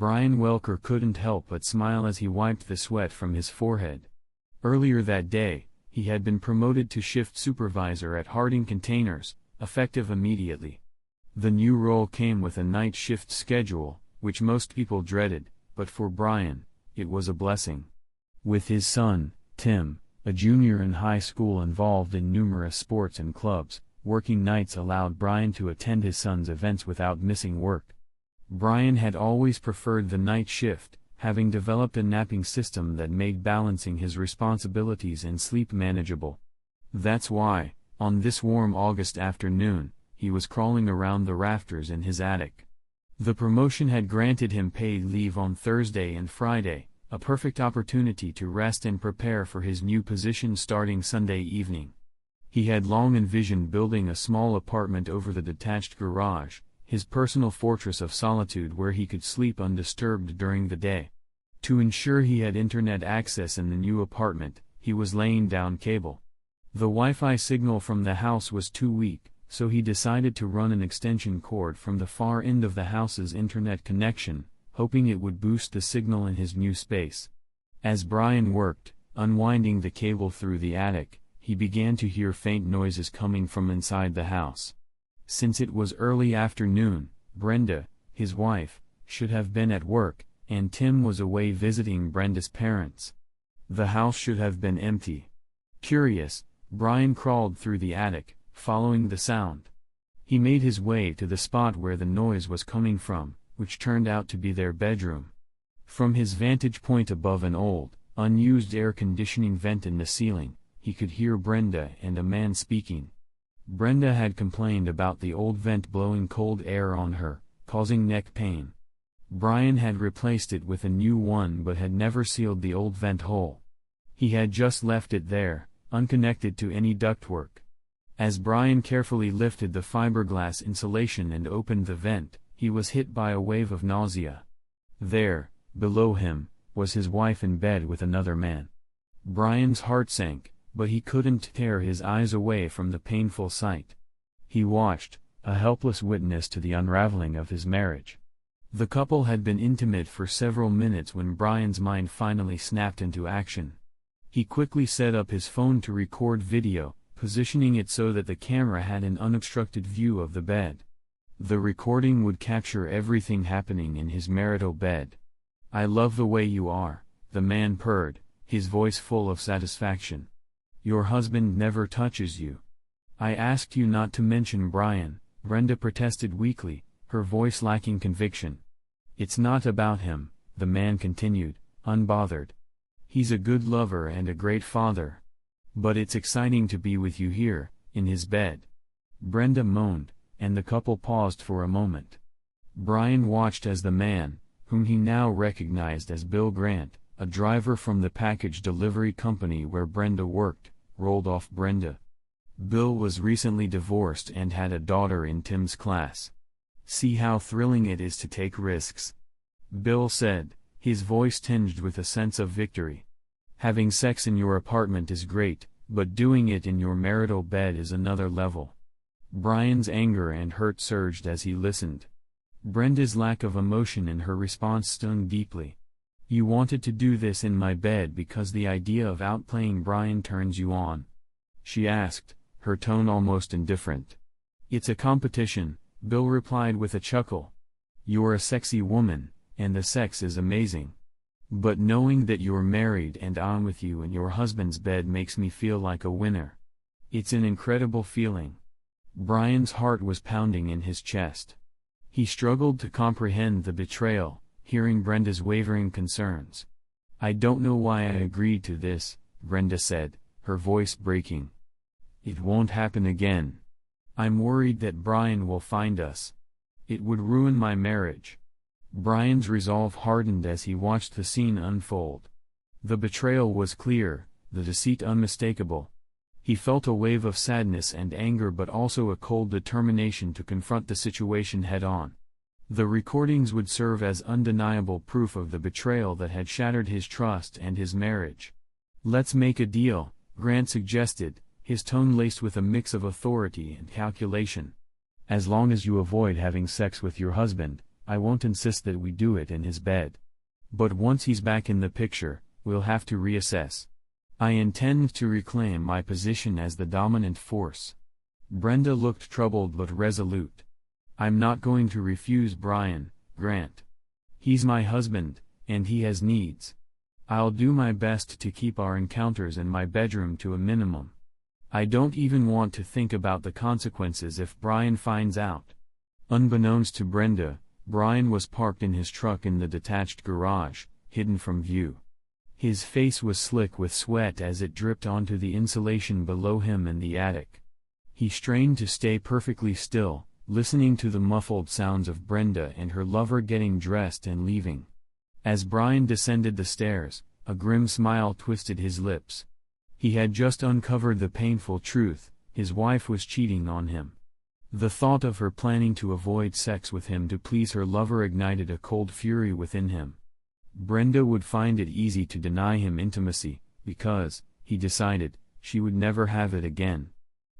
Brian Welker couldn't help but smile as he wiped the sweat from his forehead. Earlier that day, he had been promoted to shift supervisor at Harding Containers, effective immediately. The new role came with a night shift schedule, which most people dreaded, but for Brian, it was a blessing. With his son, Tim, a junior in high school involved in numerous sports and clubs, working nights allowed Brian to attend his son's events without missing work. Brian had always preferred the night shift, having developed a napping system that made balancing his responsibilities and sleep manageable. That's why, on this warm August afternoon, he was crawling around the rafters in his attic. The promotion had granted him paid leave on Thursday and Friday, a perfect opportunity to rest and prepare for his new position starting Sunday evening. He had long envisioned building a small apartment over the detached garage, his personal fortress of solitude where he could sleep undisturbed during the day. To ensure he had internet access in the new apartment, he was laying down cable. The Wi-Fi signal from the house was too weak, so he decided to run an extension cord from the far end of the house's internet connection, hoping it would boost the signal in his new space. As Brian worked, unwinding the cable through the attic, he began to hear faint noises coming from inside the house. Since it was early afternoon, Brenda, his wife, should have been at work, and Tim was away visiting Brenda's parents. The house should have been empty. Curious, Brian crawled through the attic, following the sound. He made his way to the spot where the noise was coming from, which turned out to be their bedroom. From his vantage point above an old, unused air conditioning vent in the ceiling, he could hear Brenda and a man speaking. Brenda had complained about the old vent blowing cold air on her, causing neck pain. Brian had replaced it with a new one but had never sealed the old vent hole. He had just left it there, unconnected to any ductwork. As Brian carefully lifted the fiberglass insulation and opened the vent, he was hit by a wave of nausea. There, below him, was his wife in bed with another man. Brian's heart sank, but he couldn't tear his eyes away from the painful sight. He watched, a helpless witness to the unraveling of his marriage. The couple had been intimate for several minutes when Brian's mind finally snapped into action. He quickly set up his phone to record video, positioning it so that the camera had an unobstructed view of the bed. The recording would capture everything happening in his marital bed. "I love the way you are," the man purred, his voice full of satisfaction. "Your husband never touches you." "I asked you not to mention Brian," Brenda protested weakly, her voice lacking conviction. "It's not about him," the man continued, unbothered. "He's a good lover and a great father. But it's exciting to be with you here, in his bed." Brenda moaned, and the couple paused for a moment. Brian watched as the man, whom he now recognized as Bill Grant, a driver from the package delivery company where Brenda worked, rolled off Brenda. Bill was recently divorced and had a daughter in Tim's class. "See how thrilling it is to take risks," Bill said, his voice tinged with a sense of victory. "Having sex in your apartment is great, but doing it in your marital bed is another level." Brian's anger and hurt surged as he listened. Brenda's lack of emotion in her response stung deeply. "You wanted to do this in my bed because the idea of outplaying Brian turns you on?" she asked, her tone almost indifferent. "It's a competition," Bill replied with a chuckle. "You're a sexy woman, and the sex is amazing. But knowing that you're married and I'm with you in your husband's bed makes me feel like a winner. It's an incredible feeling." Brian's heart was pounding in his chest. He struggled to comprehend the betrayal, hearing Brenda's wavering concerns. "I don't know why I agreed to this," Brenda said, her voice breaking. "It won't happen again. I'm worried that Brian will find us. It would ruin my marriage." Brian's resolve hardened as he watched the scene unfold. The betrayal was clear, the deceit unmistakable. He felt a wave of sadness and anger but also a cold determination to confront the situation head-on. The recordings would serve as undeniable proof of the betrayal that had shattered his trust and his marriage. "Let's make a deal," Grant suggested, his tone laced with a mix of authority and calculation. "As long as you avoid having sex with your husband, I won't insist that we do it in his bed. But once he's back in the picture, we'll have to reassess. I intend to reclaim my position as the dominant force." Brenda looked troubled but resolute. "I'm not going to refuse Brian, Grant. He's my husband, and he has needs. I'll do my best to keep our encounters in my bedroom to a minimum. I don't even want to think about the consequences if Brian finds out." Unbeknownst to Brenda, Brian was parked in his truck in the detached garage, hidden from view. His face was slick with sweat as it dripped onto the insulation below him in the attic. He strained to stay perfectly still, listening to the muffled sounds of Brenda and her lover getting dressed and leaving. As Brian descended the stairs, a grim smile twisted his lips. He had just uncovered the painful truth: his wife was cheating on him. The thought of her planning to avoid sex with him to please her lover ignited a cold fury within him. Brenda would find it easy to deny him intimacy, because, he decided, she would never have it again.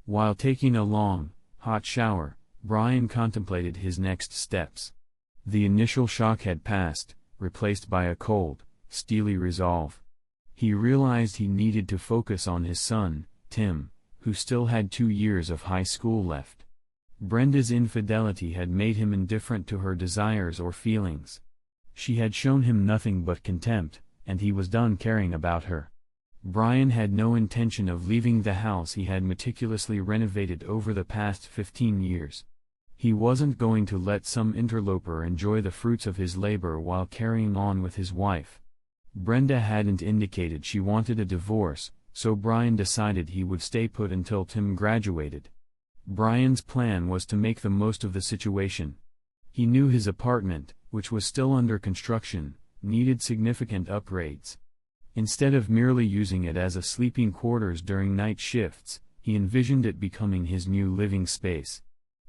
While taking a long, hot shower, Brian contemplated his next steps. The initial shock had passed, replaced by a cold, steely resolve. He realized he needed to focus on his son, Tim, who still had 2 years of high school left. Brenda's infidelity had made him indifferent to her desires or feelings. She had shown him nothing but contempt, and he was done caring about her. Brian had no intention of leaving the house he had meticulously renovated over the past 15 years. He wasn't going to let some interloper enjoy the fruits of his labor while carrying on with his wife. Brenda hadn't indicated she wanted a divorce, so Brian decided he would stay put until Tim graduated. Brian's plan was to make the most of the situation. He knew his apartment, which was still under construction, needed significant upgrades. Instead of merely using it as a sleeping quarters during night shifts, he envisioned it becoming his new living space.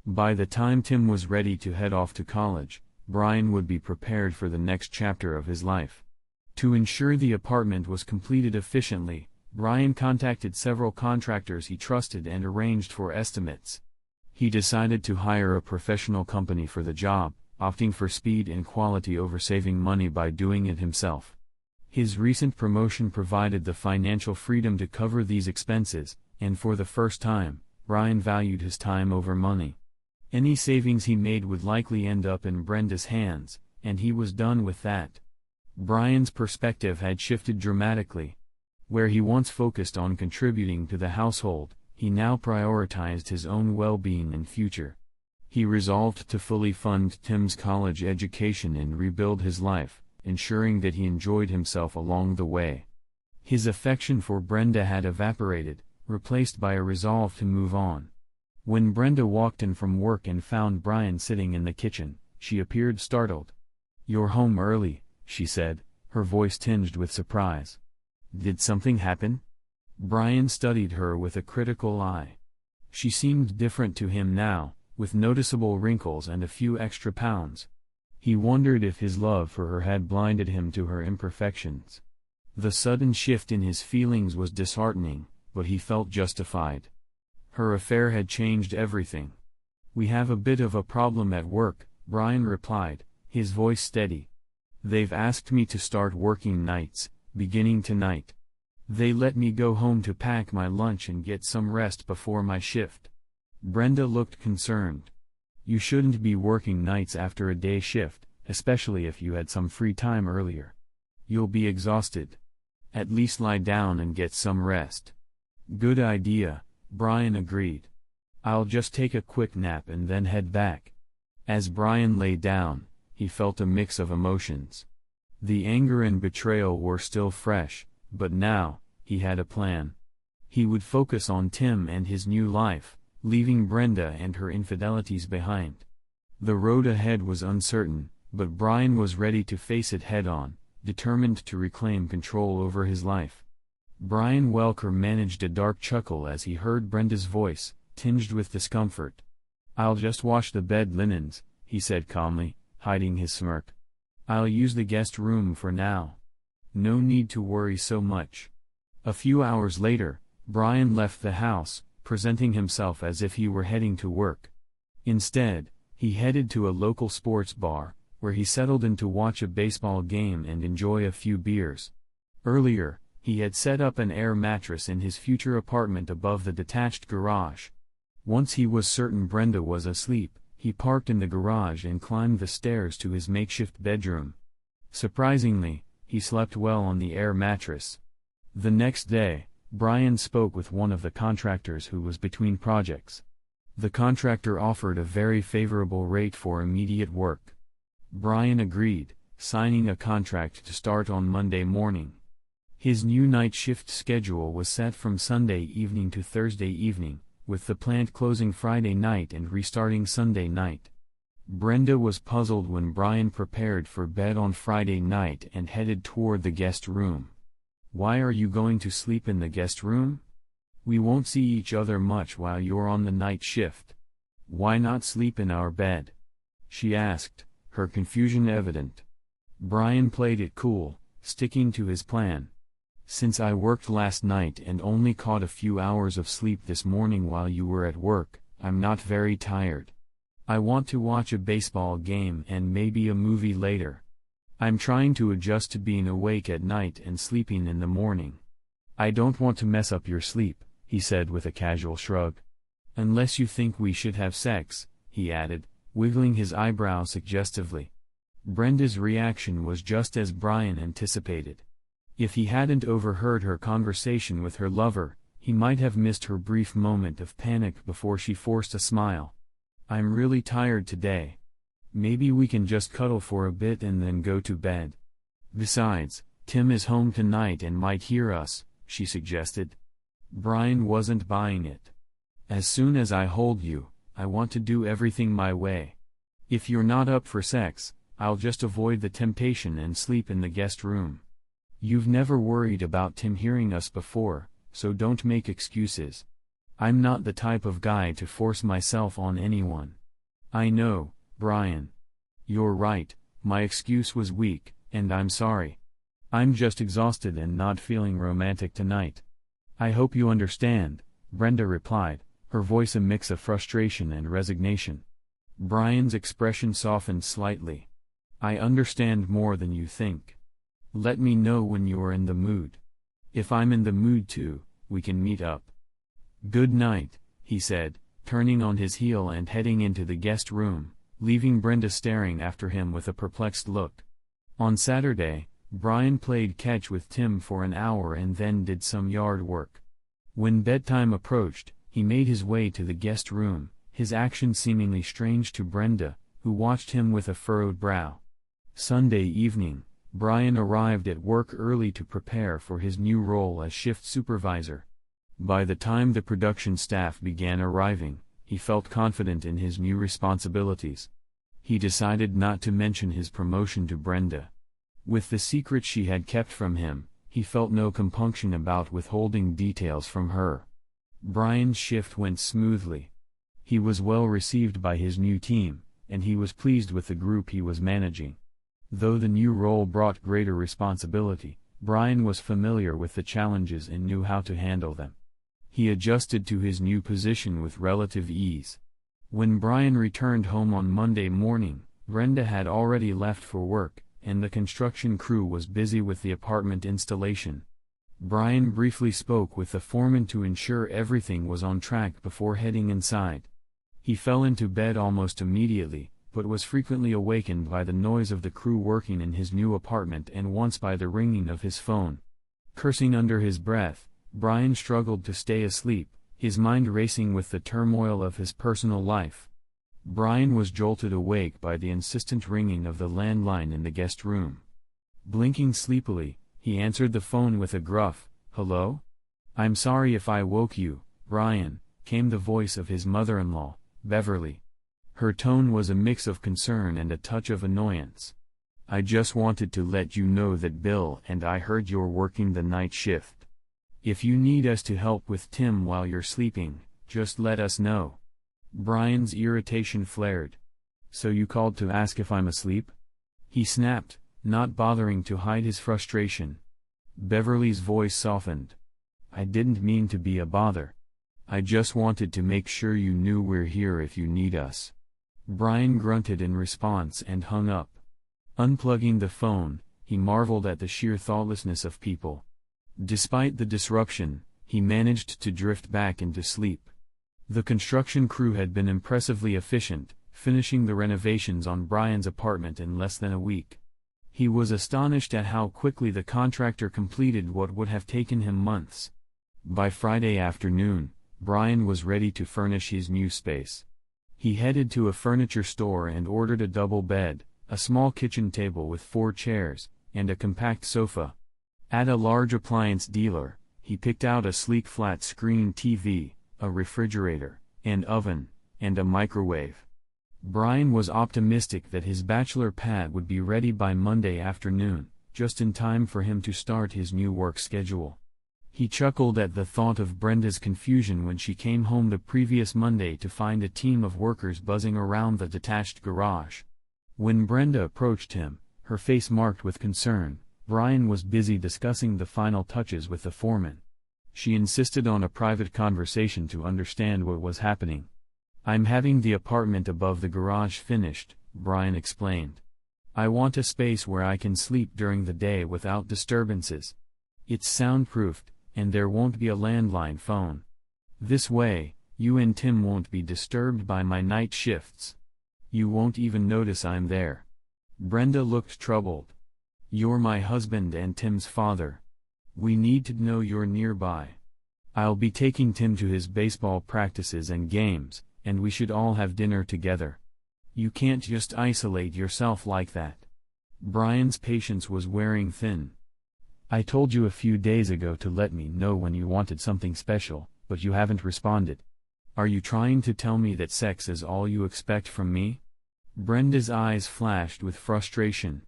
By the time Tim was ready to head off to college, Brian would be prepared for the next chapter of his life. To ensure the apartment was completed efficiently, Brian contacted several contractors he trusted and arranged for estimates. He decided to hire a professional company for the job, opting for speed and quality over saving money by doing it himself. His recent promotion provided the financial freedom to cover these expenses, and for the first time, Brian valued his time over money. Any savings he made would likely end up in Brenda's hands, and he was done with that. Brian's perspective had shifted dramatically. Where he once focused on contributing to the household, he now prioritized his own well-being and future. He resolved to fully fund Tim's college education and rebuild his life, ensuring that he enjoyed himself along the way. His affection for Brenda had evaporated, replaced by a resolve to move on. When Brenda walked in from work and found Brian sitting in the kitchen, she appeared startled. "You're home early," she said, her voice tinged with surprise. "Did something happen?" Brian studied her with a critical eye. She seemed different to him now, with noticeable wrinkles and a few extra pounds. He wondered if his love for her had blinded him to her imperfections. The sudden shift in his feelings was disheartening, but he felt justified. Her affair had changed everything. "We have a bit of a problem at work," Brian replied, his voice steady. "They've asked me to start working nights, beginning tonight. They let me go home to pack my lunch and get some rest before my shift." Brenda looked concerned. "You shouldn't be working nights after a day shift, especially if you had some free time earlier. You'll be exhausted. At least lie down and get some rest." "Good idea," Brian agreed. "I'll just take a quick nap and then head back." As Brian lay down, he felt a mix of emotions. The anger and betrayal were still fresh, but now, he had a plan. He would focus on Tim and his new life, leaving Brenda and her infidelities behind. The road ahead was uncertain, but Brian was ready to face it head-on, determined to reclaim control over his life. Brian Welker managed a dark chuckle as he heard Brenda's voice, tinged with discomfort. "I'll just wash the bed linens," he said calmly, hiding his smirk. "I'll use the guest room for now. No need to worry so much." A few hours later, Brian left the house, presenting himself as if he were heading to work. Instead, he headed to a local sports bar, where he settled in to watch a baseball game and enjoy a few beers. Earlier, he had set up an air mattress in his future apartment above the detached garage. Once he was certain Brenda was asleep, he parked in the garage and climbed the stairs to his makeshift bedroom. Surprisingly, he slept well on the air mattress. The next day, Brian spoke with one of the contractors who was between projects. The contractor offered a very favorable rate for immediate work. Brian agreed, signing a contract to start on Monday morning. His new night shift schedule was set from Sunday evening to Thursday evening, with the plant closing Friday night and restarting Sunday night. Brenda was puzzled when Brian prepared for bed on Friday night and headed toward the guest room. "Why are you going to sleep in the guest room? We won't see each other much while you're on the night shift. Why not sleep in our bed?" she asked, her confusion evident. Brian played it cool, sticking to his plan. "Since I worked last night and only caught a few hours of sleep this morning while you were at work, I'm not very tired. I want to watch a baseball game and maybe a movie later. I'm trying to adjust to being awake at night and sleeping in the morning. I don't want to mess up your sleep," he said with a casual shrug. "Unless you think we should have sex," he added, wiggling his eyebrow suggestively. Brenda's reaction was just as Brian anticipated. If he hadn't overheard her conversation with her lover, he might have missed her brief moment of panic before she forced a smile. "I'm really tired today. Maybe we can just cuddle for a bit and then go to bed. Besides, Tim is home tonight and might hear us," she suggested. Brian wasn't buying it. "As soon as I hold you, I want to do everything my way. If you're not up for sex, I'll just avoid the temptation and sleep in the guest room. You've never worried about Tim hearing us before, so don't make excuses. I'm not the type of guy to force myself on anyone." "I know, Brian. You're right, my excuse was weak, and I'm sorry. I'm just exhausted and not feeling romantic tonight." "I hope you understand," Brenda replied, her voice a mix of frustration and resignation. Brian's expression softened slightly. "I understand more than you think. Let me know when you are in the mood. If I'm in the mood too, we can meet up." "Good night," he said, turning on his heel and heading into the guest room, leaving Brenda staring after him with a perplexed look. On Saturday, Brian played catch with Tim for an hour and then did some yard work. When bedtime approached, he made his way to the guest room, his action seemingly strange to Brenda, who watched him with a furrowed brow. Sunday evening, Brian arrived at work early to prepare for his new role as shift supervisor. By the time the production staff began arriving, he felt confident in his new responsibilities. He decided not to mention his promotion to Brenda. With the secret she had kept from him, he felt no compunction about withholding details from her. Brian's shift went smoothly. He was well received by his new team, and he was pleased with the group he was managing. Though the new role brought greater responsibility, Brian was familiar with the challenges and knew how to handle them. He adjusted to his new position with relative ease. When Brian returned home on Monday morning, Brenda had already left for work, and the construction crew was busy with the apartment installation. Brian briefly spoke with the foreman to ensure everything was on track before heading inside. He fell into bed almost immediately, but was frequently awakened by the noise of the crew working in his new apartment and once by the ringing of his phone. Cursing under his breath, Brian struggled to stay asleep, his mind racing with the turmoil of his personal life. Brian was jolted awake by the insistent ringing of the landline in the guest room. Blinking sleepily, he answered the phone with a gruff, "Hello? I'm sorry if I woke you, Brian," came the voice of his mother-in-law, Beverly. Her tone was a mix of concern and a touch of annoyance. "I just wanted to let you know that Bill and I heard you're working the night shift. If you need us to help with Tim while you're sleeping, just let us know." Brian's irritation flared. "So you called to ask if I'm asleep?" he snapped, not bothering to hide his frustration. Beverly's voice softened. "I didn't mean to be a bother. I just wanted to make sure you knew we're here if you need us." Brian grunted in response and hung up. Unplugging the phone, he marveled at the sheer thoughtlessness of people. Despite the disruption, he managed to drift back into sleep. The construction crew had been impressively efficient, finishing the renovations on Brian's apartment in less than a week. He was astonished at how quickly the contractor completed what would have taken him months. By Friday afternoon, Brian was ready to furnish his new space. He headed to a furniture store and ordered a double bed, a small kitchen table with 4 chairs, and a compact sofa. At a large appliance dealer, he picked out a sleek flat-screen TV, a refrigerator, an oven, and a microwave. Brian was optimistic that his bachelor pad would be ready by Monday afternoon, just in time for him to start his new work schedule. He chuckled at the thought of Brenda's confusion when she came home the previous Monday to find a team of workers buzzing around the detached garage. When Brenda approached him, her face marked with concern, Brian was busy discussing the final touches with the foreman. She insisted on a private conversation to understand what was happening. "I'm having the apartment above the garage finished," Brian explained. "I want a space where I can sleep during the day without disturbances. It's soundproofed, and there won't be a landline phone. This way, you and Tim won't be disturbed by my night shifts. You won't even notice I'm there." Brenda looked troubled. "You're my husband and Tim's father. We need to know you're nearby. I'll be taking Tim to his baseball practices and games, and we should all have dinner together. You can't just isolate yourself like that." Brian's patience was wearing thin. "I told you a few days ago to let me know when you wanted something special, but you haven't responded. Are you trying to tell me that sex is all you expect from me?" Brenda's eyes flashed with frustration.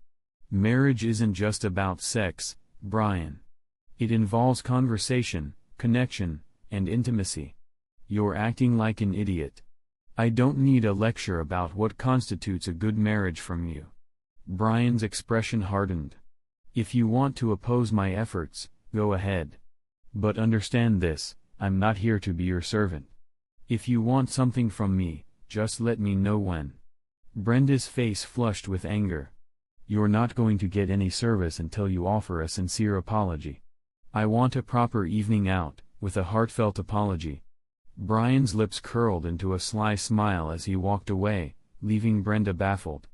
"Marriage isn't just about sex, Brian. It involves conversation, connection, and intimacy. You're acting like an idiot. I don't need a lecture about what constitutes a good marriage from you." Brian's expression hardened. "If you want to oppose my efforts, go ahead. But understand this, I'm not here to be your servant. If you want something from me, just let me know when." Brenda's face flushed with anger. "You're not going to get any service until you offer a sincere apology. I want a proper evening out, with a heartfelt apology." Brian's lips curled into a sly smile as he walked away, leaving Brenda baffled.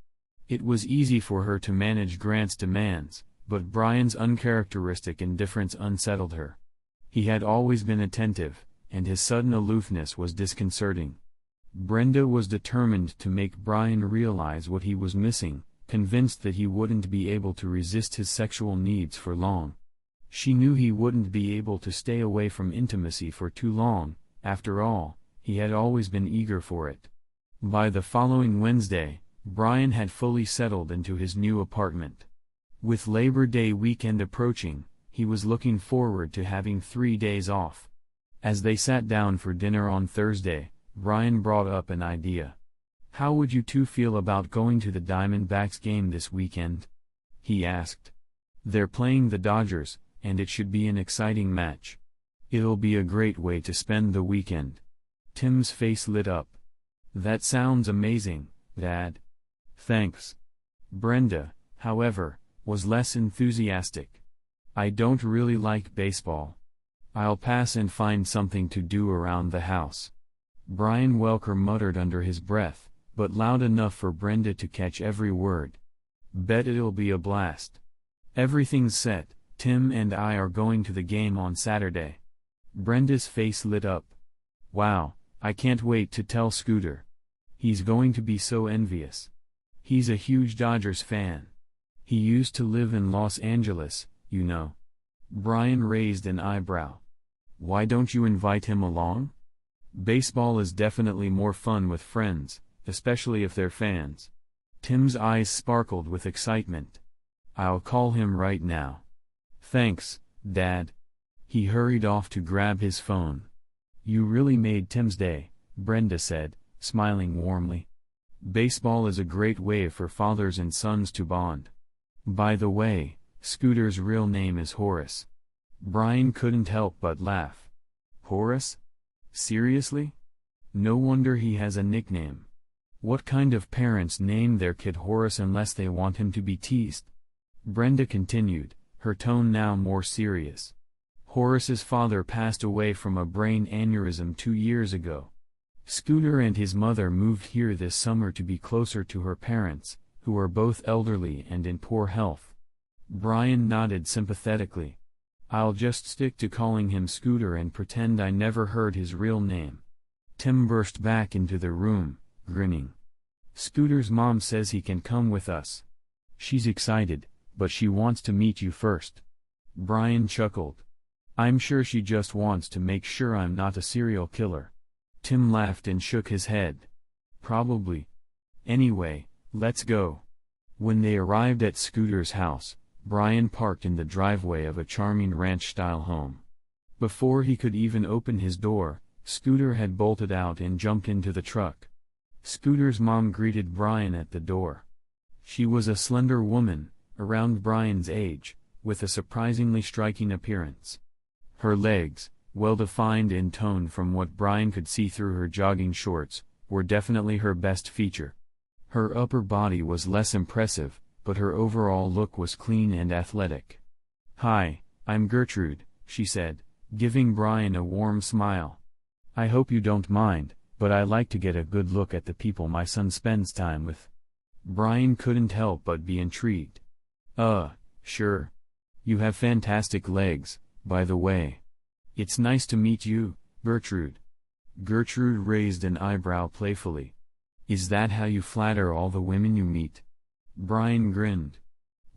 It was easy for her to manage Grant's demands, but Brian's uncharacteristic indifference unsettled her. He had always been attentive, and his sudden aloofness was disconcerting. Brenda was determined to make Brian realize what he was missing, convinced that he wouldn't be able to resist his sexual needs for long. She knew he wouldn't be able to stay away from intimacy for too long. After all, he had always been eager for it. By the following Wednesday, Brian had fully settled into his new apartment. With Labor Day weekend approaching, he was looking forward to having 3 days off. As they sat down for dinner on Thursday, Brian brought up an idea. "How would you two feel about going to the Diamondbacks game this weekend?" he asked. "They're playing the Dodgers, and it should be an exciting match. It'll be a great way to spend the weekend." Tim's face lit up. "That sounds amazing, Dad." "Thanks." Brenda, however, was less enthusiastic. "I don't really like baseball. I'll pass and find something to do around the house." Brian Welker muttered under his breath, but loud enough for Brenda to catch every word. "Bet it'll be a blast. Everything's set, Tim and I are going to the game on Saturday." Brenda's face lit up. "Wow, I can't wait to tell Scooter. He's going to be so envious. He's a huge Dodgers fan. He used to live in Los Angeles, you know." Brian raised an eyebrow. "Why don't you invite him along? Baseball is definitely more fun with friends, especially if they're fans." Tim's eyes sparkled with excitement. "I'll call him right now." "Thanks, Dad." He hurried off to grab his phone. "You really made Tim's day," Brenda said, smiling warmly. "Baseball is a great way for fathers and sons to bond. By the way, Scooter's real name is Horace." Brian couldn't help but laugh. "Horace? Seriously? No wonder he has a nickname. What kind of parents name their kid Horace unless they want him to be teased? Brenda continued, her tone now more serious. Horace's father passed away from a brain aneurysm 2 years ago. Scooter and his mother moved here this summer to be closer to her parents, who are both elderly and in poor health. Brian nodded sympathetically. I'll just stick to calling him Scooter and pretend I never heard his real name. Tim burst back into the room, grinning. Scooter's mom says he can come with us. She's excited, but she wants to meet you first. Brian chuckled. I'm sure she just wants to make sure I'm not a serial killer. Tim laughed and shook his head. Probably. Anyway, let's go. When they arrived at Scooter's house, Brian parked in the driveway of a charming ranch-style home. Before he could even open his door, Scooter had bolted out and jumped into the truck. Scooter's mom greeted Brian at the door. She was a slender woman, around Brian's age, with a surprisingly striking appearance. Her legs, well-defined in tone from what Brian could see through her jogging shorts, were definitely her best feature. Her upper body was less impressive, but her overall look was clean and athletic. Hi, I'm Gertrude, she said, giving Brian a warm smile. I hope you don't mind, but I like to get a good look at the people my son spends time with. Brian couldn't help but be intrigued. Sure. You have fantastic legs, by the way. It's nice to meet you, Gertrude. Gertrude raised an eyebrow playfully. Is that how you flatter all the women you meet? Brian grinned.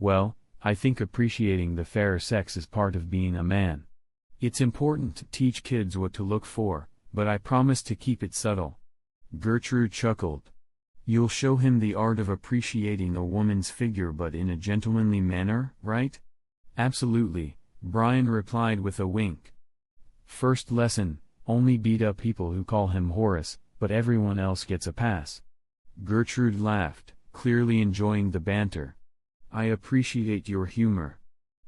Well, I think appreciating the fairer sex is part of being a man. It's important to teach kids what to look for, but I promise to keep it subtle. Gertrude chuckled. You'll show him the art of appreciating a woman's figure but in a gentlemanly manner, right? Absolutely, Brian replied with a wink. First lesson, only beat up people who call him Horace, but everyone else gets a pass. Gertrude laughed, clearly enjoying the banter. I appreciate your humor.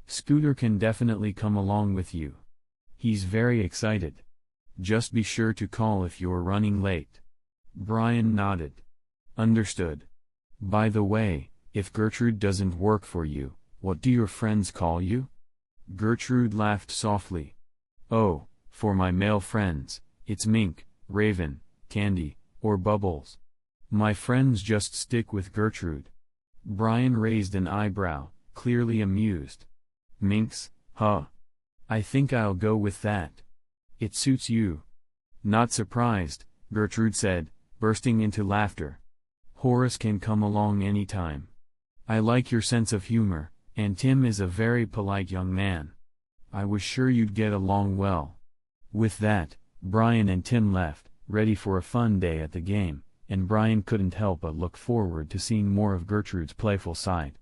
Scooter can definitely come along with you. He's very excited. Just be sure to call if you're running late. Brian nodded. Understood. By the way, if Gertrude doesn't work for you, what do your friends call you? Gertrude laughed softly. Oh, for my male friends, it's Mink, Raven, Candy, or Bubbles. My friends just stick with Gertrude. Brian raised an eyebrow, clearly amused. Minks, huh? I think I'll go with that. It suits you. Not surprised, Gertrude said, bursting into laughter. Horace can come along anytime. I like your sense of humor, and Tim is a very polite young man. I was sure you'd get along well. With that, Brian and Tim left, ready for a fun day at the game, and Brian couldn't help but look forward to seeing more of Gertrude's playful side.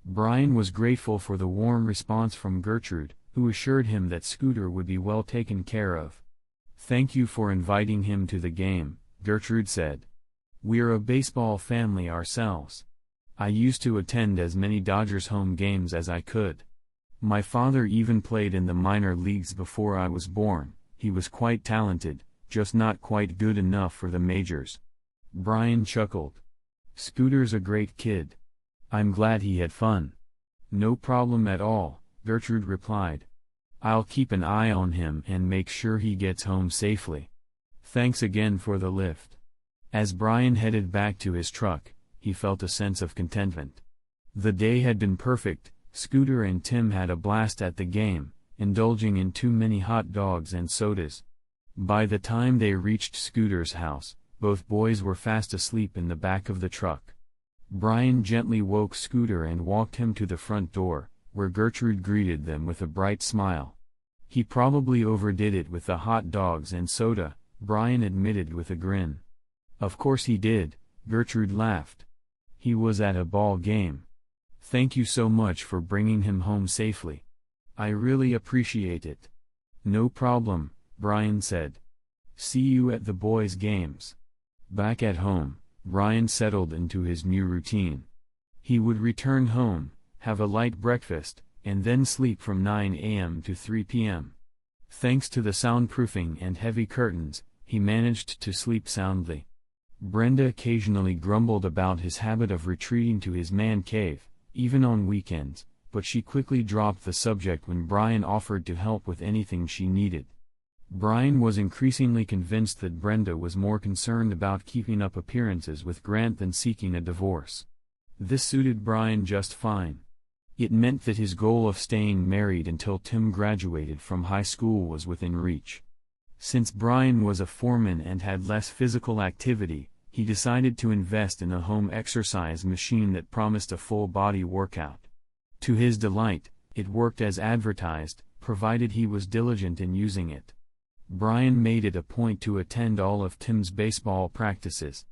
Brian was grateful for the warm response from Gertrude, who assured him that Scooter would be well taken care of. Thank you for inviting him to the game, Gertrude said. We're a baseball family ourselves. I used to attend as many Dodgers home games as I could. My father even played in the minor leagues before I was born. He was quite talented, just not quite good enough for the majors. Brian chuckled. Scooter's a great kid. I'm glad he had fun. No problem at all, Gertrude replied. I'll keep an eye on him and make sure he gets home safely. Thanks again for the lift. As Brian headed back to his truck, he felt a sense of contentment. The day had been perfect. Scooter and Tim had a blast at the game, indulging in too many hot dogs and sodas. By the time they reached Scooter's house, both boys were fast asleep in the back of the truck. Brian gently woke Scooter and walked him to the front door, where Gertrude greeted them with a bright smile. He probably overdid it with the hot dogs and soda, Brian admitted with a grin. Of course he did, Gertrude laughed. He was at a ball game. Thank you so much for bringing him home safely. I really appreciate it. No problem, Brian said. See you at the boys' games. Back at home, Brian settled into his new routine. He would return home, have a light breakfast, and then sleep from 9 a.m. to 3 p.m. Thanks to the soundproofing and heavy curtains, he managed to sleep soundly. Brenda occasionally grumbled about his habit of retreating to his man cave, even on weekends, but she quickly dropped the subject when Brian offered to help with anything she needed. Brian was increasingly convinced that Brenda was more concerned about keeping up appearances with Grant than seeking a divorce. This suited Brian just fine. It meant that his goal of staying married until Tim graduated from high school was within reach. Since Brian was a foreman and had less physical activity, he decided to invest in a home exercise machine that promised a full-body workout. To his delight, it worked as advertised, provided he was diligent in using it. Brian made it a point to attend all of Tim's baseball practices.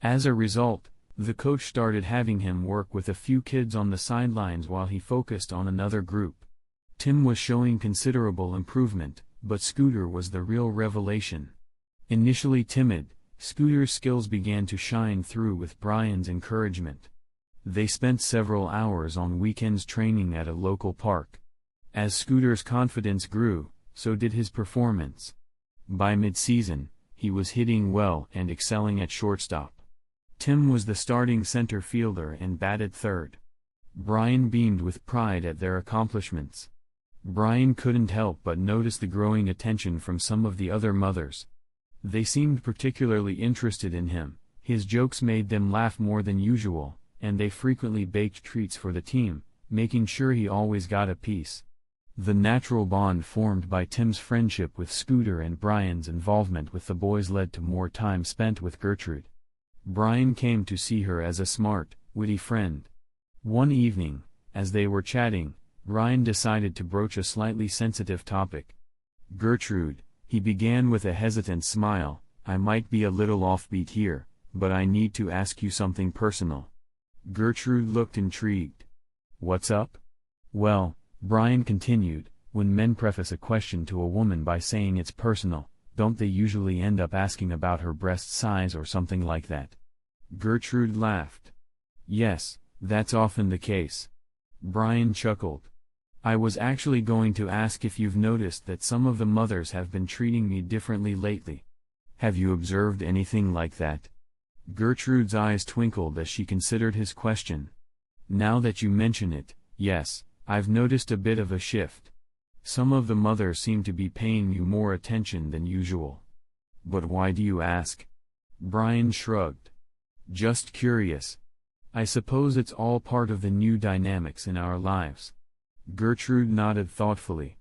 As a result, the coach started having him work with a few kids on the sidelines while he focused on another group. Tim was showing considerable improvement, but Scooter was the real revelation. Initially timid, Scooter's skills began to shine through with Brian's encouragement. They spent several hours on weekends training at a local park. As Scooter's confidence grew, so did his performance. By mid-season, he was hitting well and excelling at shortstop. Tim was the starting center fielder and batted third. Brian beamed with pride at their accomplishments. Brian couldn't help but notice the growing attention from some of the other mothers. They seemed particularly interested in him, his jokes made them laugh more than usual, and they frequently baked treats for the team, making sure he always got a piece. The natural bond formed by Tim's friendship with Scooter and Brian's involvement with the boys led to more time spent with Gertrude. Brian came to see her as a smart, witty friend. One evening, as they were chatting, Brian decided to broach a slightly sensitive topic. "Gertrude," he began with a hesitant smile, "I might be a little offbeat here, but I need to ask you something personal." Gertrude looked intrigued. "What's up?" "Well," Brian continued, "when men preface a question to a woman by saying it's personal, don't they usually end up asking about her breast size or something like that?" Gertrude laughed. "Yes, that's often the case." Brian chuckled. "I was actually going to ask if you've noticed that some of the mothers have been treating me differently lately. Have you observed anything like that?" Gertrude's eyes twinkled as she considered his question. "Now that you mention it, yes, I've noticed a bit of a shift. Some of the mothers seem to be paying you more attention than usual." "But why do you ask?" Brian shrugged. "Just curious. I suppose it's all part of the new dynamics in our lives." Gertrude nodded thoughtfully.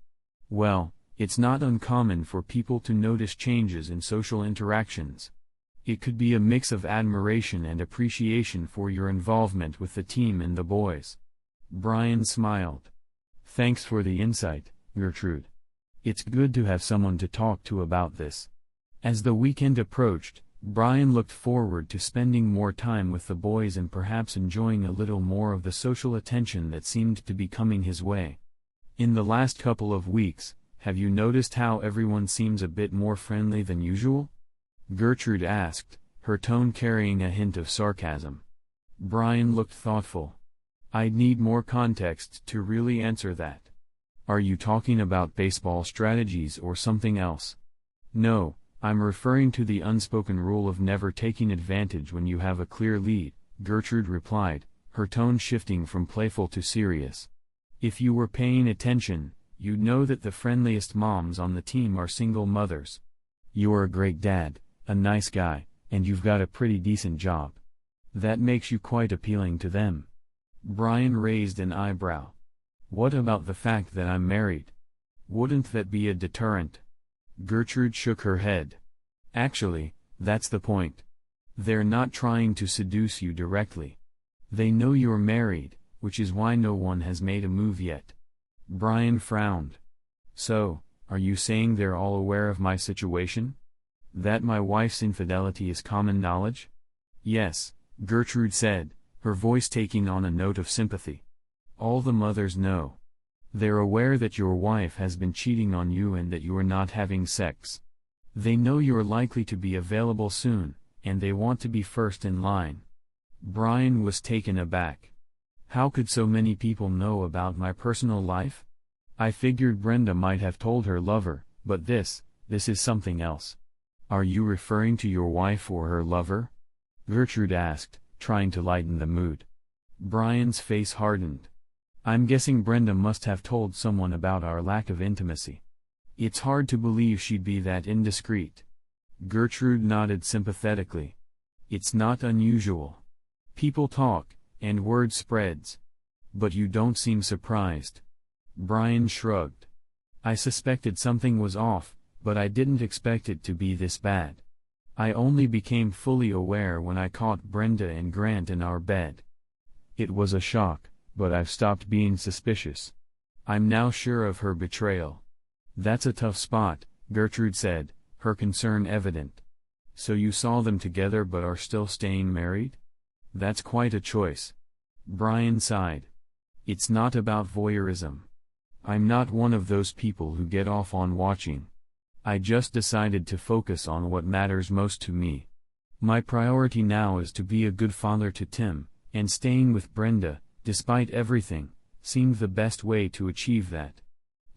"Well, it's not uncommon for people to notice changes in social interactions. It could be a mix of admiration and appreciation for your involvement with the team and the boys." Brian smiled. "Thanks for the insight, Gertrude. It's good to have someone to talk to about this." As the weekend approached, Brian looked forward to spending more time with the boys and perhaps enjoying a little more of the social attention that seemed to be coming his way. "In the last couple of weeks, have you noticed how everyone seems a bit more friendly than usual?" Gertrude asked, her tone carrying a hint of sarcasm. Brian looked thoughtful. "I'd need more context to really answer that. Are you talking about baseball strategies or something else?" "No, I'm referring to the unspoken rule of never taking advantage when you have a clear lead," Gertrude replied, her tone shifting from playful to serious. "If you were paying attention, you'd know that the friendliest moms on the team are single mothers. You're a great dad, a nice guy, and you've got a pretty decent job. That makes you quite appealing to them." Brian raised an eyebrow. "What about the fact that I'm married? Wouldn't that be a deterrent?" Gertrude shook her head. "Actually, that's the point. They're not trying to seduce you directly. They know you're married, which is why no one has made a move yet." Brian frowned. "So, are you saying they're all aware of my situation? That my wife's infidelity is common knowledge?" "Yes," Gertrude said, her voice taking on a note of sympathy. "All the mothers know. They're aware that your wife has been cheating on you and that you are not having sex. They know you're likely to be available soon, and they want to be first in line." Brian was taken aback. "How could so many people know about my personal life? I figured Brenda might have told her lover, but this is something else." "Are you referring to your wife or her lover?" Gertrude asked, trying to lighten the mood. Brian's face hardened. I'm guessing Brenda must have told someone about our lack of intimacy. It's hard to believe she'd be that indiscreet. Gertrude nodded sympathetically. It's not unusual. People talk, and word spreads. But you don't seem surprised. Brian shrugged. I suspected something was off, but I didn't expect it to be this bad. I only became fully aware when I caught Brenda and Grant in our bed. It was a shock, but I've stopped being suspicious. I'm now sure of her betrayal. That's a tough spot, Gertrude said, her concern evident. So you saw them together but are still staying married? That's quite a choice. Brian sighed. It's not about voyeurism. I'm not one of those people who get off on watching. I just decided to focus on what matters most to me. My priority now is to be a good father to Tim, and staying with Brenda, despite everything, seemed the best way to achieve that.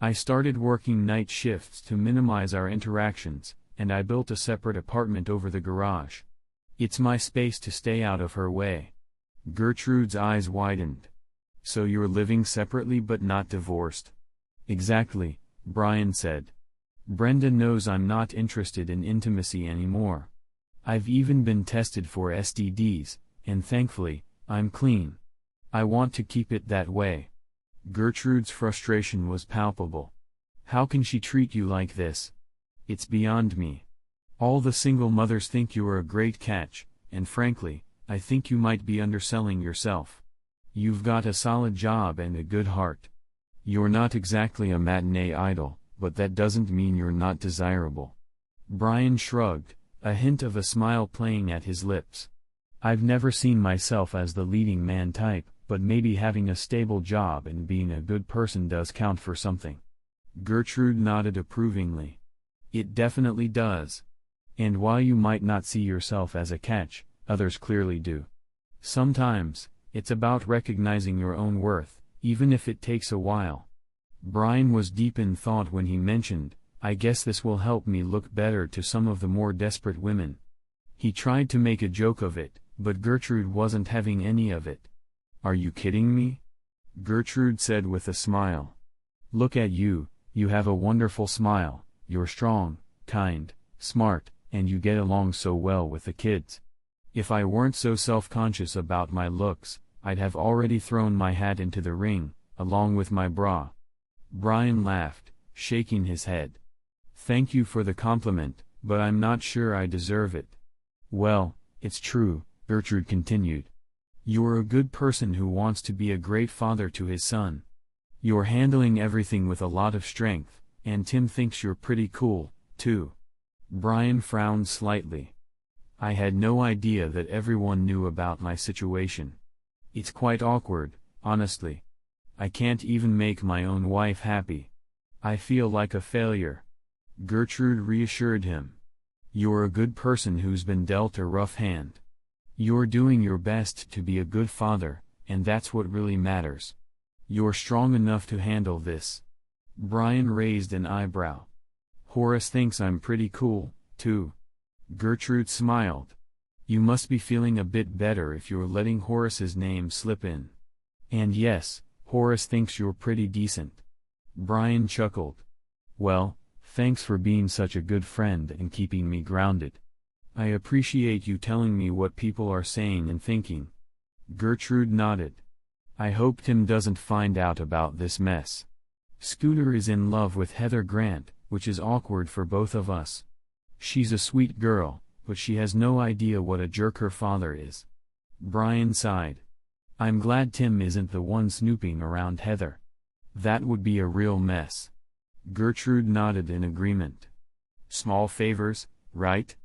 I started working night shifts to minimize our interactions, and I built a separate apartment over the garage. It's my space to stay out of her way. Gertrude's eyes widened. So you're living separately but not divorced? Exactly, Brian said. Brenda knows I'm not interested in intimacy anymore. I've even been tested for STDs, and thankfully, I'm clean. I want to keep it that way. Gertrude's frustration was palpable. How can she treat you like this? It's beyond me. All the single mothers think you are a great catch, and frankly, I think you might be underselling yourself. You've got a solid job and a good heart. You're not exactly a matinee idol, but that doesn't mean you're not desirable. Brian shrugged, a hint of a smile playing at his lips. I've never seen myself as the leading man type, but maybe having a stable job and being a good person does count for something. Gertrude nodded approvingly. It definitely does. And while you might not see yourself as a catch, others clearly do. Sometimes, it's about recognizing your own worth, even if it takes a while. Brian was deep in thought when he mentioned, I guess this will help me look better to some of the more desperate women. He tried to make a joke of it, but Gertrude wasn't having any of it. Are you kidding me? Gertrude said with a smile. Look at you, you have a wonderful smile, you're strong, kind, smart, and you get along so well with the kids. If I weren't so self-conscious about my looks, I'd have already thrown my hat into the ring, along with my bra. Brian laughed, shaking his head. Thank you for the compliment, but I'm not sure I deserve it. Well, it's true, Gertrude continued. You're a good person who wants to be a great father to his son. You're handling everything with a lot of strength, and Tim thinks you're pretty cool, too. Brian frowned slightly. I had no idea that everyone knew about my situation. It's quite awkward, honestly. I can't even make my own wife happy. I feel like a failure. Gertrude reassured him. You're a good person who's been dealt a rough hand. You're doing your best to be a good father, and that's what really matters. You're strong enough to handle this. Brian raised an eyebrow. Horace thinks I'm pretty cool, too. Gertrude smiled. You must be feeling a bit better if you're letting Horace's name slip in. And yes, Horace thinks you're pretty decent. Brian chuckled. Well, thanks for being such a good friend and keeping me grounded. I appreciate you telling me what people are saying and thinking. Gertrude nodded. I hope Tim doesn't find out about this mess. Scooter is in love with Heather Grant, which is awkward for both of us. She's a sweet girl, but she has no idea what a jerk her father is. Brian sighed. I'm glad Tim isn't the one snooping around Heather. That would be a real mess. Gertrude nodded in agreement. Small favors, right?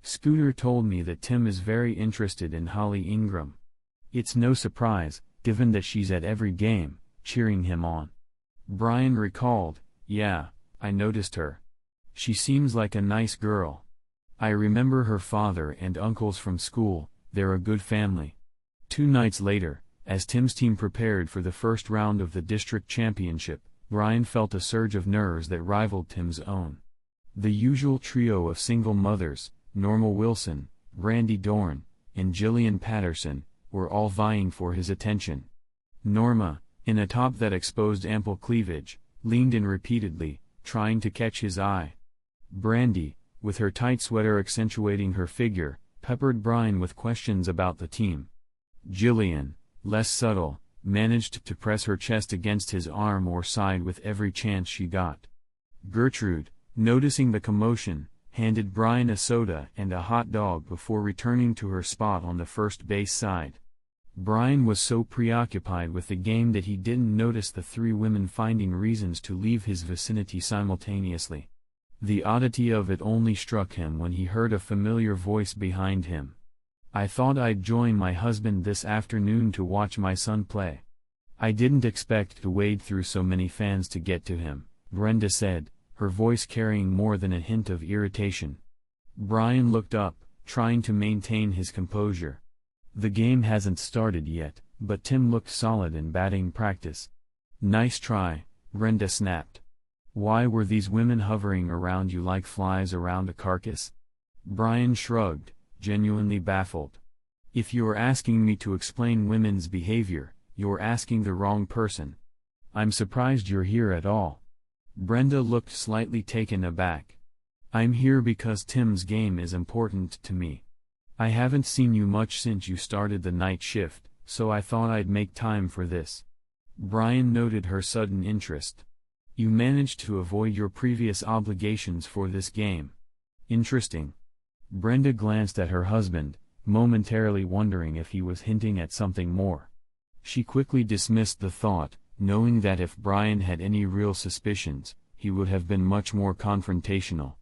Scooter told me that Tim is very interested in Holly Ingram. It's no surprise, given that she's at every game, cheering him on. Brian recalled, yeah, I noticed her. She seems like a nice girl. I remember her father and uncles from school, they're a good family. 2 nights later, as Tim's team prepared for the first round of the district championship, Brian felt a surge of nerves that rivaled Tim's own. The usual trio of single mothers, Norma Wilson, Brandy Dorn, and Gillian Patterson, were all vying for his attention. Norma, in a top that exposed ample cleavage, leaned in repeatedly, trying to catch his eye. Brandy, with her tight sweater accentuating her figure, peppered Brian with questions about the team. Gillian, less subtle, managed to press her chest against his arm or side with every chance she got. Gertrude, noticing the commotion, handed Brian a soda and a hot dog before returning to her spot on the first base side. Brian was so preoccupied with the game that he didn't notice the three women finding reasons to leave his vicinity simultaneously. The oddity of it only struck him when he heard a familiar voice behind him. "I thought I'd join my husband this afternoon to watch my son play. I didn't expect to wade through so many fans to get to him," Brenda said, her voice carrying more than a hint of irritation. Brian looked up, trying to maintain his composure. The game hasn't started yet, but Tim looked solid in batting practice. "Nice try," Brenda snapped. "Why were these women hovering around you like flies around a carcass?" Brian shrugged, genuinely baffled. "If you're asking me to explain women's behavior, you're asking the wrong person. I'm surprised you're here at all." Brenda looked slightly taken aback. "I'm here because Tim's game is important to me. I haven't seen you much since you started the night shift, so I thought I'd make time for this." Brian noted her sudden interest. "You managed to avoid your previous obligations for this game. Interesting." Brenda glanced at her husband, momentarily wondering if he was hinting at something more. She quickly dismissed the thought, knowing that if Brian had any real suspicions, he would have been much more confrontational.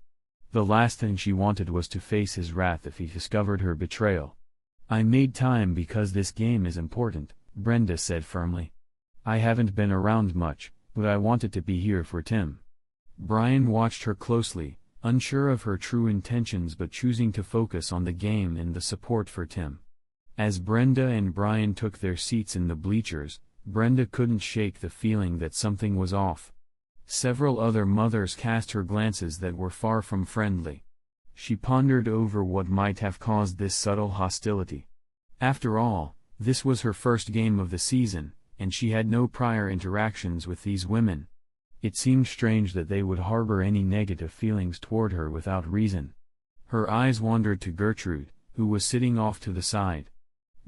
The last thing she wanted was to face his wrath if he discovered her betrayal. "I made time because this game is important," Brenda said firmly. "I haven't been around much, but I wanted to be here for Tim." Brian watched her closely, unsure of her true intentions but choosing to focus on the game and the support for Tim. As Brenda and Brian took their seats in the bleachers, Brenda couldn't shake the feeling that something was off. Several other mothers cast her glances that were far from friendly. She pondered over what might have caused this subtle hostility. After all, this was her first game of the season, and she had no prior interactions with these women. It seemed strange that they would harbor any negative feelings toward her without reason. Her eyes wandered to Gertrude, who was sitting off to the side.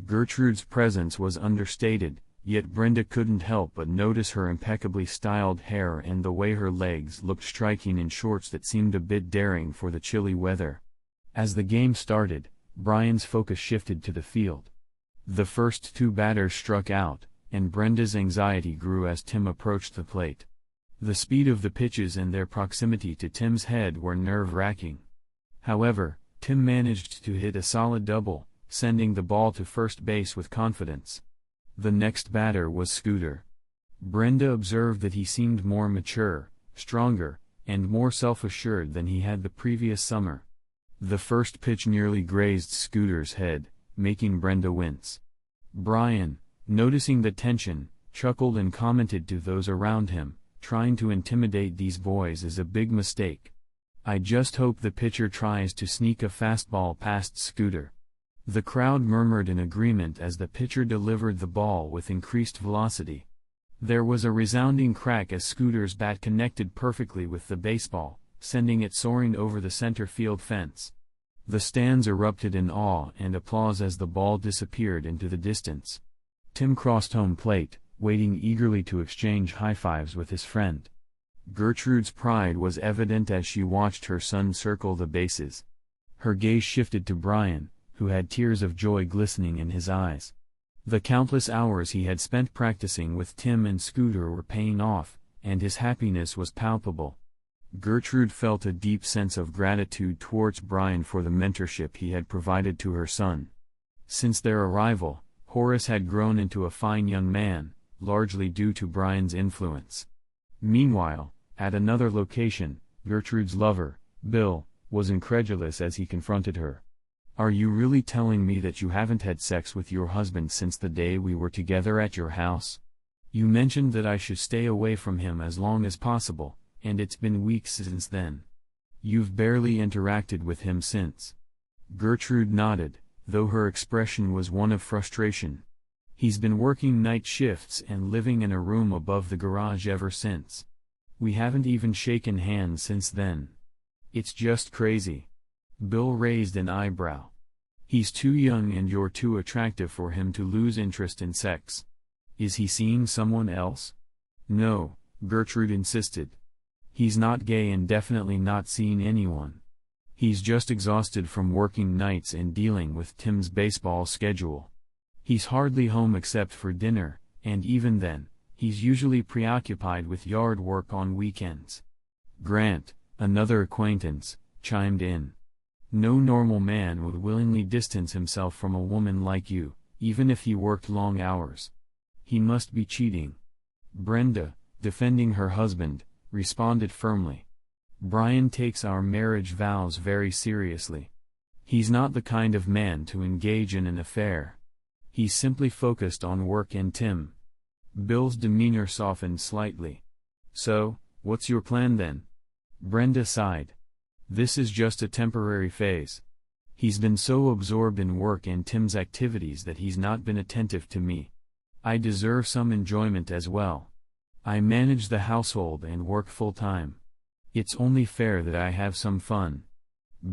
Gertrude's presence was understated, yet Brenda couldn't help but notice her impeccably styled hair and the way her legs looked striking in shorts that seemed a bit daring for the chilly weather. As the game started, Brian's focus shifted to the field. The first two batters struck out, and Brenda's anxiety grew as Tim approached the plate. The speed of the pitches and their proximity to Tim's head were nerve-wracking. However, Tim managed to hit a solid double, sending the ball to first base with confidence. The next batter was Scooter. Brenda observed that he seemed more mature, stronger, and more self-assured than he had the previous summer. The first pitch nearly grazed Scooter's head, making Brenda wince. Brian, noticing the tension, chuckled and commented to those around him, "Trying to intimidate these boys is a big mistake. I just hope the pitcher tries to sneak a fastball past Scooter." The crowd murmured in agreement as the pitcher delivered the ball with increased velocity. There was a resounding crack as Scooter's bat connected perfectly with the baseball, sending it soaring over the center field fence. The stands erupted in awe and applause as the ball disappeared into the distance. Tim crossed home plate, waiting eagerly to exchange high-fives with his friend. Gertrude's pride was evident as she watched her son circle the bases. Her gaze shifted to Brian, who had tears of joy glistening in his eyes. The countless hours he had spent practicing with Tim and Scooter were paying off, and his happiness was palpable. Gertrude felt a deep sense of gratitude towards Brian for the mentorship he had provided to her son. Since their arrival, Horace had grown into a fine young man, largely due to Brian's influence. Meanwhile, at another location, Gertrude's lover, Bill, was incredulous as he confronted her. "Are you really telling me that you haven't had sex with your husband since the day we were together at your house? You mentioned that I should stay away from him as long as possible, and it's been weeks since then. You've barely interacted with him since." Gertrude nodded, though her expression was one of frustration. He's been working night shifts and living in a room above the garage ever since. We haven't even shaken hands since then. It's just crazy. Bill raised an eyebrow. He's too young and you're too attractive for him to lose interest in sex. Is he seeing someone else? No, Gertrude insisted. He's not gay and definitely not seeing anyone. He's just exhausted from working nights and dealing with Tim's baseball schedule. He's hardly home except for dinner, and even then, he's usually preoccupied with yard work on weekends. Grant, another acquaintance, chimed in. No normal man would willingly distance himself from a woman like you, even if he worked long hours. He must be cheating. Brenda, defending her husband, responded firmly. Brian takes our marriage vows very seriously. He's not the kind of man to engage in an affair. He's simply focused on work and Tim. Bill's demeanor softened slightly. So, what's your plan then? Brenda sighed. This is just a temporary phase. He's been so absorbed in work and Tim's activities that he's not been attentive to me. I deserve some enjoyment as well. I manage the household and work full-time. It's only fair that I have some fun.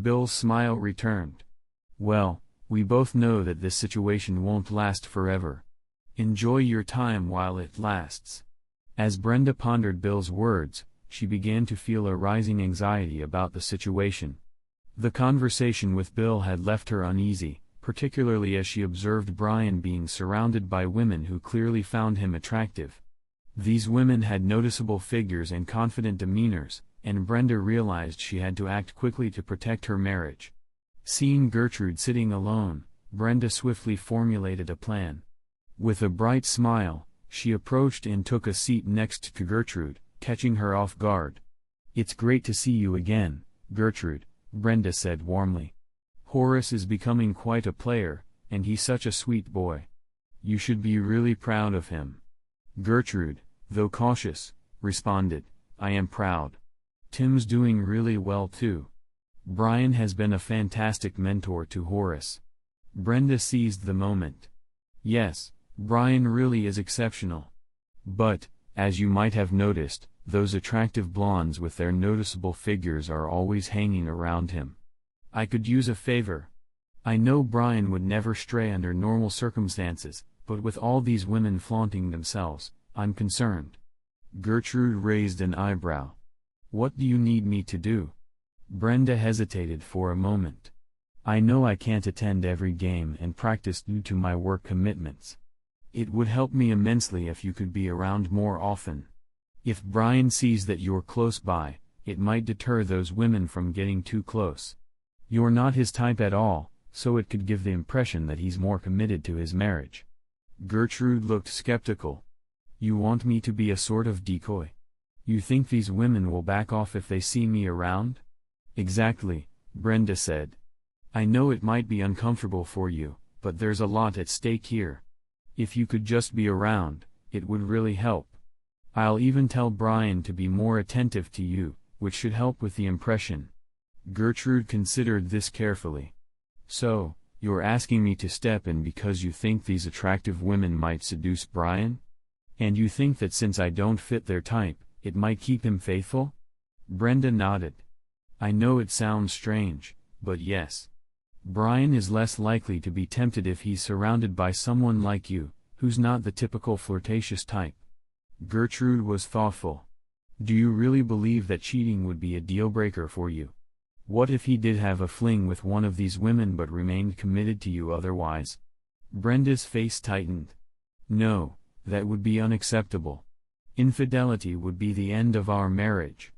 Bill's smile returned. Well, we both know that this situation won't last forever. Enjoy your time while it lasts. As Brenda pondered Bill's words, she began to feel a rising anxiety about the situation. The conversation with Bill had left her uneasy, particularly as she observed Brian being surrounded by women who clearly found him attractive. These women had noticeable figures and confident demeanors, and Brenda realized she had to act quickly to protect her marriage. Seeing Gertrude sitting alone, Brenda swiftly formulated a plan. With a bright smile, she approached and took a seat next to Gertrude, catching her off guard. It's great to see you again, Gertrude, Brenda said warmly. Horace is becoming quite a player, and he's such a sweet boy. You should be really proud of him. Gertrude, though cautious, responded, I am proud. Tim's doing really well too. Brian has been a fantastic mentor to Horace. Brenda seized the moment. Yes, Brian really is exceptional. But, as you might have noticed, those attractive blondes with their noticeable figures are always hanging around him. I could use a favor. I know Brian would never stray under normal circumstances, but with all these women flaunting themselves, I'm concerned. Gertrude raised an eyebrow. What do you need me to do? Brenda hesitated for a moment. I know I can't attend every game and practice due to my work commitments. It would help me immensely if you could be around more often. If Brian sees that you're close by, it might deter those women from getting too close. You're not his type at all, so it could give the impression that he's more committed to his marriage. Gertrude looked skeptical. You want me to be a sort of decoy? You think these women will back off if they see me around? Exactly, Brenda said. I know it might be uncomfortable for you, but there's a lot at stake here. If you could just be around, it would really help. I'll even tell Brian to be more attentive to you, which should help with the impression. Gertrude considered this carefully. So, you're asking me to step in because you think these attractive women might seduce Brian? And you think that since I don't fit their type, it might keep him faithful? Brenda nodded. I know it sounds strange, but yes. Brian is less likely to be tempted if he's surrounded by someone like you, who's not the typical flirtatious type. Gertrude was thoughtful. Do you really believe that cheating would be a deal-breaker for you? What if he did have a fling with one of these women but remained committed to you otherwise? Brenda's face tightened. No, that would be unacceptable. Infidelity would be the end of our marriage.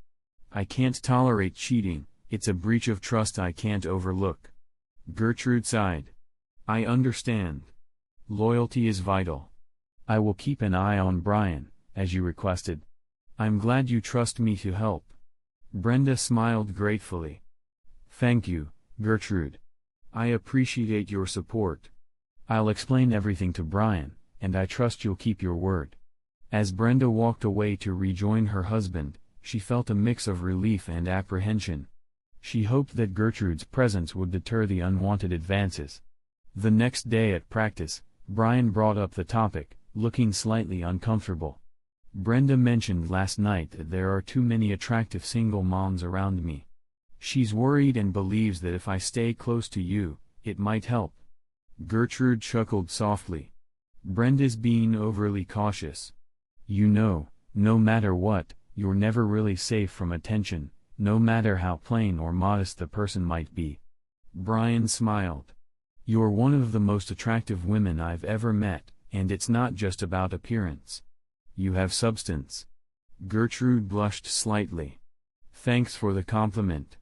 I can't tolerate cheating, it's a breach of trust I can't overlook. Gertrude sighed. I understand. Loyalty is vital. I will keep an eye on Brian, as you requested. I'm glad you trust me to help. Brenda smiled gratefully. Thank you, Gertrude. I appreciate your support. I'll explain everything to Brian, and I trust you'll keep your word. As Brenda walked away to rejoin her husband, she felt a mix of relief and apprehension. She hoped that Gertrude's presence would deter the unwanted advances. The next day at practice, Brian brought up the topic, looking slightly uncomfortable. Brenda mentioned last night that there are too many attractive single moms around me. She's worried and believes that if I stay close to you, it might help. Gertrude chuckled softly. Brenda's being overly cautious. You know, no matter what, you're never really safe from attention, no matter how plain or modest the person might be. Brian smiled. You're one of the most attractive women I've ever met, and it's not just about appearance. You have substance. Gertrude blushed slightly. Thanks for the compliment.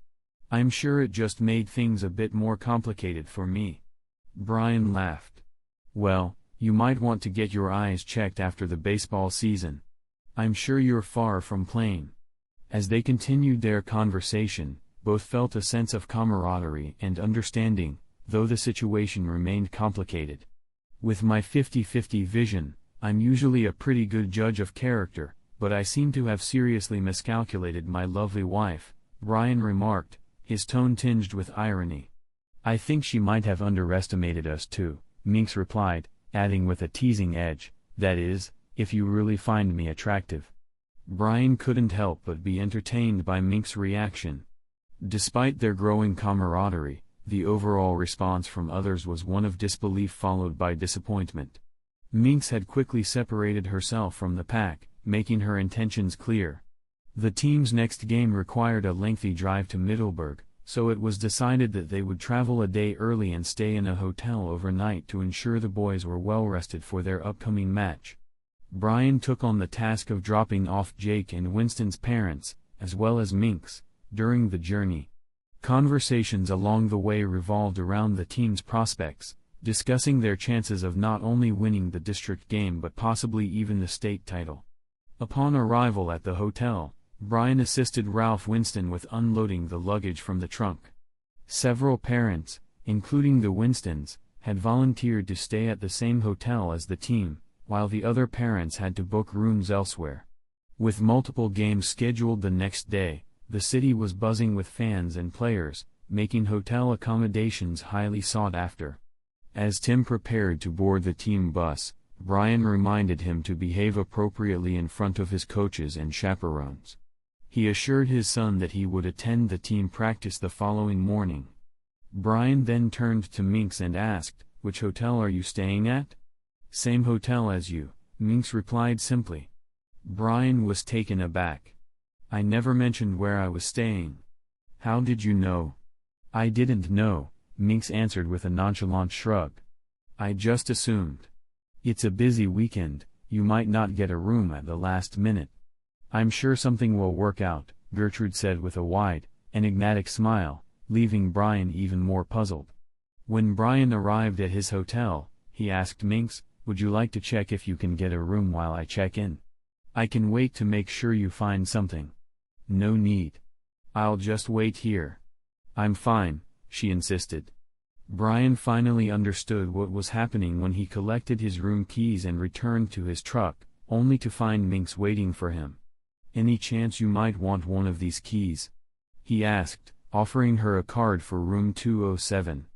I'm sure it just made things a bit more complicated for me. Brian laughed. Well, you might want to get your eyes checked after the baseball season. I'm sure you're far from plain. As they continued their conversation, both felt a sense of camaraderie and understanding, though the situation remained complicated. With my 50-50 vision, I'm usually a pretty good judge of character, but I seem to have seriously miscalculated my lovely wife, Brian remarked, his tone tinged with irony. I think she might have underestimated us too, Minx replied, adding with a teasing edge, that is, if you really find me attractive. Brian couldn't help but be entertained by Minx's reaction. Despite their growing camaraderie, the overall response from others was one of disbelief followed by disappointment. Minx had quickly separated herself from the pack, making her intentions clear. The team's next game required a lengthy drive to Middleburg, so it was decided that they would travel a day early and stay in a hotel overnight to ensure the boys were well rested for their upcoming match. Brian took on the task of dropping off Jake and Winston's parents, as well as Minx, during the journey. Conversations along the way revolved around the team's prospects, discussing their chances of not only winning the district game but possibly even the state title. Upon arrival at the hotel, Brian assisted Ralph Winston with unloading the luggage from the trunk. Several parents, including the Winstons, had volunteered to stay at the same hotel as the team, while the other parents had to book rooms elsewhere. With multiple games scheduled the next day, the city was buzzing with fans and players, making hotel accommodations highly sought after. As Tim prepared to board the team bus, Brian reminded him to behave appropriately in front of his coaches and chaperones. He assured his son that he would attend the team practice the following morning. Brian then turned to Minx and asked, "Which hotel are you staying at?" "Same hotel as you," Minx replied simply. Brian was taken aback. "I never mentioned where I was staying." "How did you know?" "I didn't know," Minx answered with a nonchalant shrug. "I just assumed. It's a busy weekend, you might not get a room at the last minute." "I'm sure something will work out," Gertrude said with a wide, enigmatic smile, leaving Brian even more puzzled. When Brian arrived at his hotel, he asked Minx, "Would you like to check if you can get a room while I check in? I can wait to make sure you find something." "No need. I'll just wait here." "I'm fine," she insisted. Brian finally understood what was happening when he collected his room keys and returned to his truck, only to find Minx waiting for him. "Any chance you might want one of these keys?" he asked, offering her a card for room 207.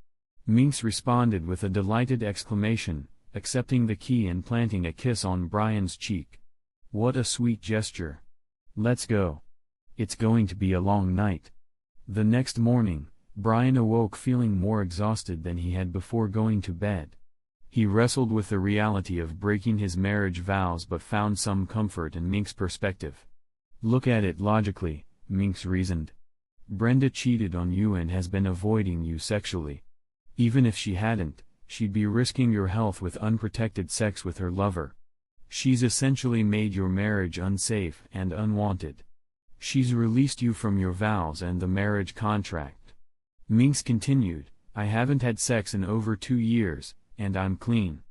Minx responded with a delighted exclamation, accepting the key and planting a kiss on Brian's cheek. "What a sweet gesture. Let's go. It's going to be a long night." The next morning, Brian awoke feeling more exhausted than he had before going to bed. He wrestled with the reality of breaking his marriage vows but found some comfort in Minx's perspective. "Look at it logically," Minx reasoned. "Brenda cheated on you and has been avoiding you sexually. Even if she hadn't, she'd be risking your health with unprotected sex with her lover. She's essentially made your marriage unsafe and unwanted. She's released you from your vows and the marriage contract." Minx continued, "I haven't had sex in over 2 years, and I'm clean.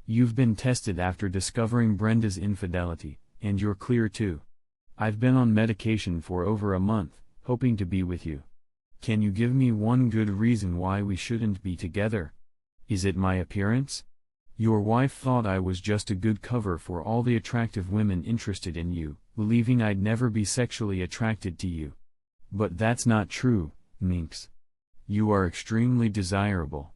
You've been tested after discovering Brenda's infidelity, and you're clear too. I've been on medication for over a month, hoping to be with you. Can you give me one good reason why we shouldn't be together? Is it my appearance? Your wife thought I was just a good cover for all the attractive women interested in you, believing I'd never be sexually attracted to you. But that's not true, Minx. You are extremely desirable."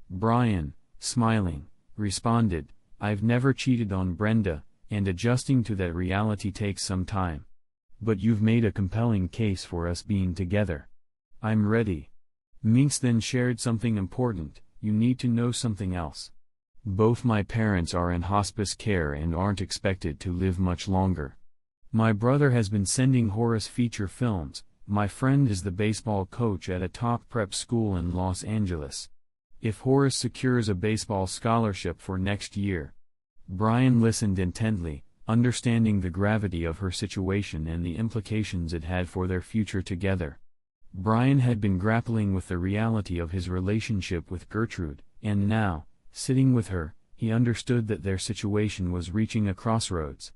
"Brian, smiling, responded, "I've never cheated on Brenda, and adjusting to that reality takes some time. But you've made a compelling case for us being together. I'm ready." Minx then shared something important: "You need to know something else. Both my parents are in hospice care and aren't expected to live much longer. My brother has been sending Horace feature films. My friend is the baseball coach at a top prep school in Los Angeles. If Horace secures a baseball scholarship for next year..." Brian listened intently, understanding the gravity of her situation and the implications it had for their future together. Brian had been grappling with the reality of his relationship with Gertrude, and now, sitting with her, he understood that their situation was reaching a crossroads.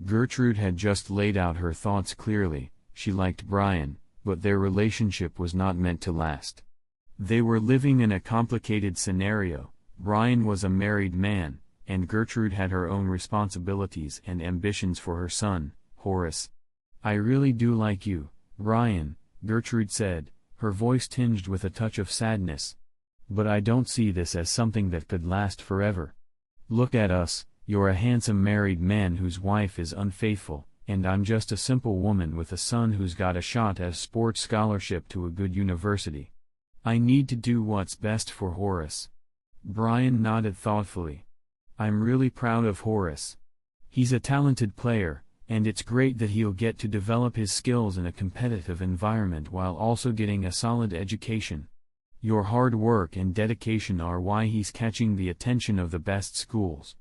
Gertrude had just laid out her thoughts clearly. She liked Brian, but their relationship was not meant to last. They were living in a complicated scenario. Brian was a married man, and Gertrude had her own responsibilities and ambitions for her son, Horace. "I really do like you, Brian," Gertrude said, her voice tinged with a touch of sadness. "But I don't see this as something that could last forever. Look at us, you're a handsome married man whose wife is unfaithful, and I'm just a simple woman with a son who's got a shot at a sports scholarship to a good university. I need to do what's best for Horace." Brian nodded thoughtfully. "I'm really proud of Horace. He's a talented player, and it's great that he'll get to develop his skills in a competitive environment while also getting a solid education. Your hard work and dedication are why he's catching the attention of the best schools.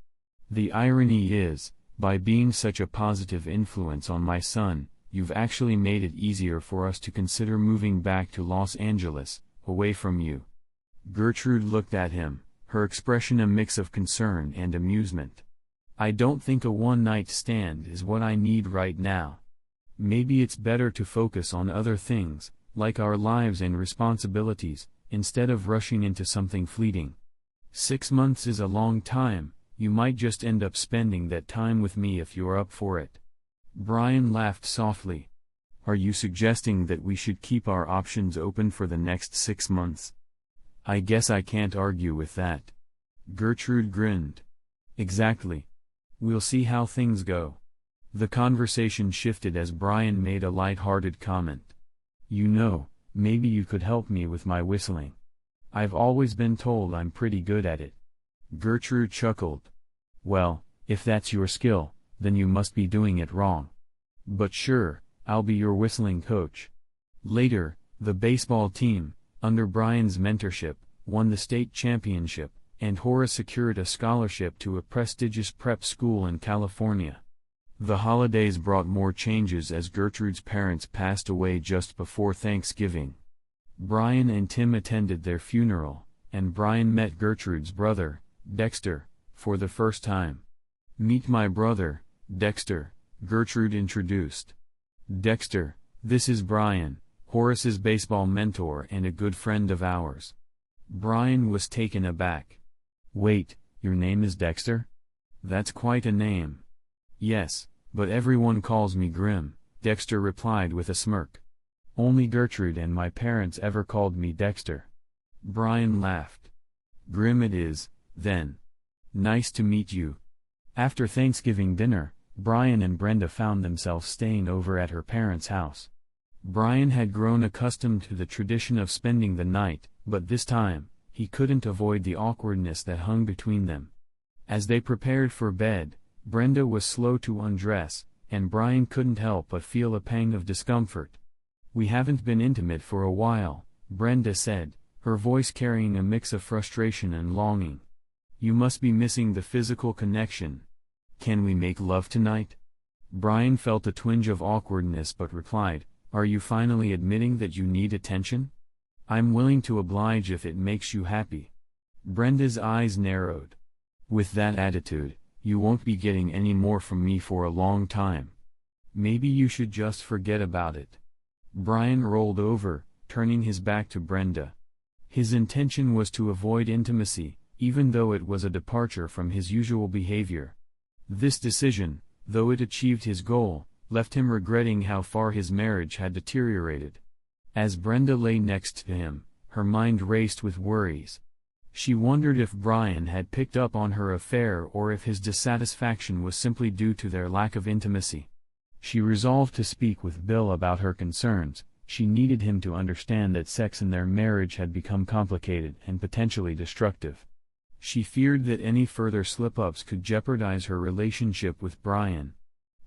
The irony is, by being such a positive influence on my son, you've actually made it easier for us to consider moving back to Los Angeles, away from you." Gertrude looked at him, her expression a mix of concern and amusement. "I don't think a one-night stand is what I need right now. Maybe it's better to focus on other things, like our lives and responsibilities, instead of rushing into something fleeting. 6 months is a long time. You might just end up spending that time with me if you're up for it." Brian laughed softly. "Are you suggesting that we should keep our options open for the next 6 months? I guess I can't argue with that." Gertrude grinned. "Exactly. We'll see how things go." The conversation shifted as Brian made a light-hearted comment. "You know, maybe you could help me with my whistling. I've always been told I'm pretty good at it." Gertrude chuckled. "Well, if that's your skill, then you must be doing it wrong. But sure, I'll be your whistling coach." Later, the baseball team, under Brian's mentorship, won the state championship, and Horace secured a scholarship to a prestigious prep school in California. The holidays brought more changes as Gertrude's parents passed away just before Thanksgiving. Brian and Tim attended their funeral, and Brian met Gertrude's brother, Dexter, for the first time. "Meet my brother, Dexter," Gertrude introduced. "Dexter, this is Brian, Horace's baseball mentor and a good friend of ours." Brian was taken aback. "Wait, your name is Dexter? That's quite a name." "Yes, but everyone calls me Grim," Dexter replied with a smirk. "Only Gertrude and my parents ever called me Dexter." Brian laughed. "Grim it is, then. Nice to meet you." After Thanksgiving dinner, Brian and Brenda found themselves staying over at her parents' house. Brian had grown accustomed to the tradition of spending the night, but this time, he couldn't avoid the awkwardness that hung between them. As they prepared for bed, Brenda was slow to undress, and Brian couldn't help but feel a pang of discomfort. "We haven't been intimate for a while," Brenda said, her voice carrying a mix of frustration and longing. "You must be missing the physical connection. Can we make love tonight?" Brian felt a twinge of awkwardness but replied, "Are you finally admitting that you need attention? I'm willing to oblige if it makes you happy." Brenda's eyes narrowed. "With that attitude, you won't be getting any more from me for a long time. Maybe you should just forget about it." Brian rolled over, turning his back to Brenda. His intention was to avoid intimacy, even though it was a departure from his usual behavior. This decision, though it achieved his goal, left him regretting how far his marriage had deteriorated. As Brenda lay next to him, her mind raced with worries. She wondered if Brian had picked up on her affair or if his dissatisfaction was simply due to their lack of intimacy. She resolved to speak with Bill about her concerns. She needed him to understand that sex in their marriage had become complicated and potentially destructive. She feared that any further slip-ups could jeopardize her relationship with Brian.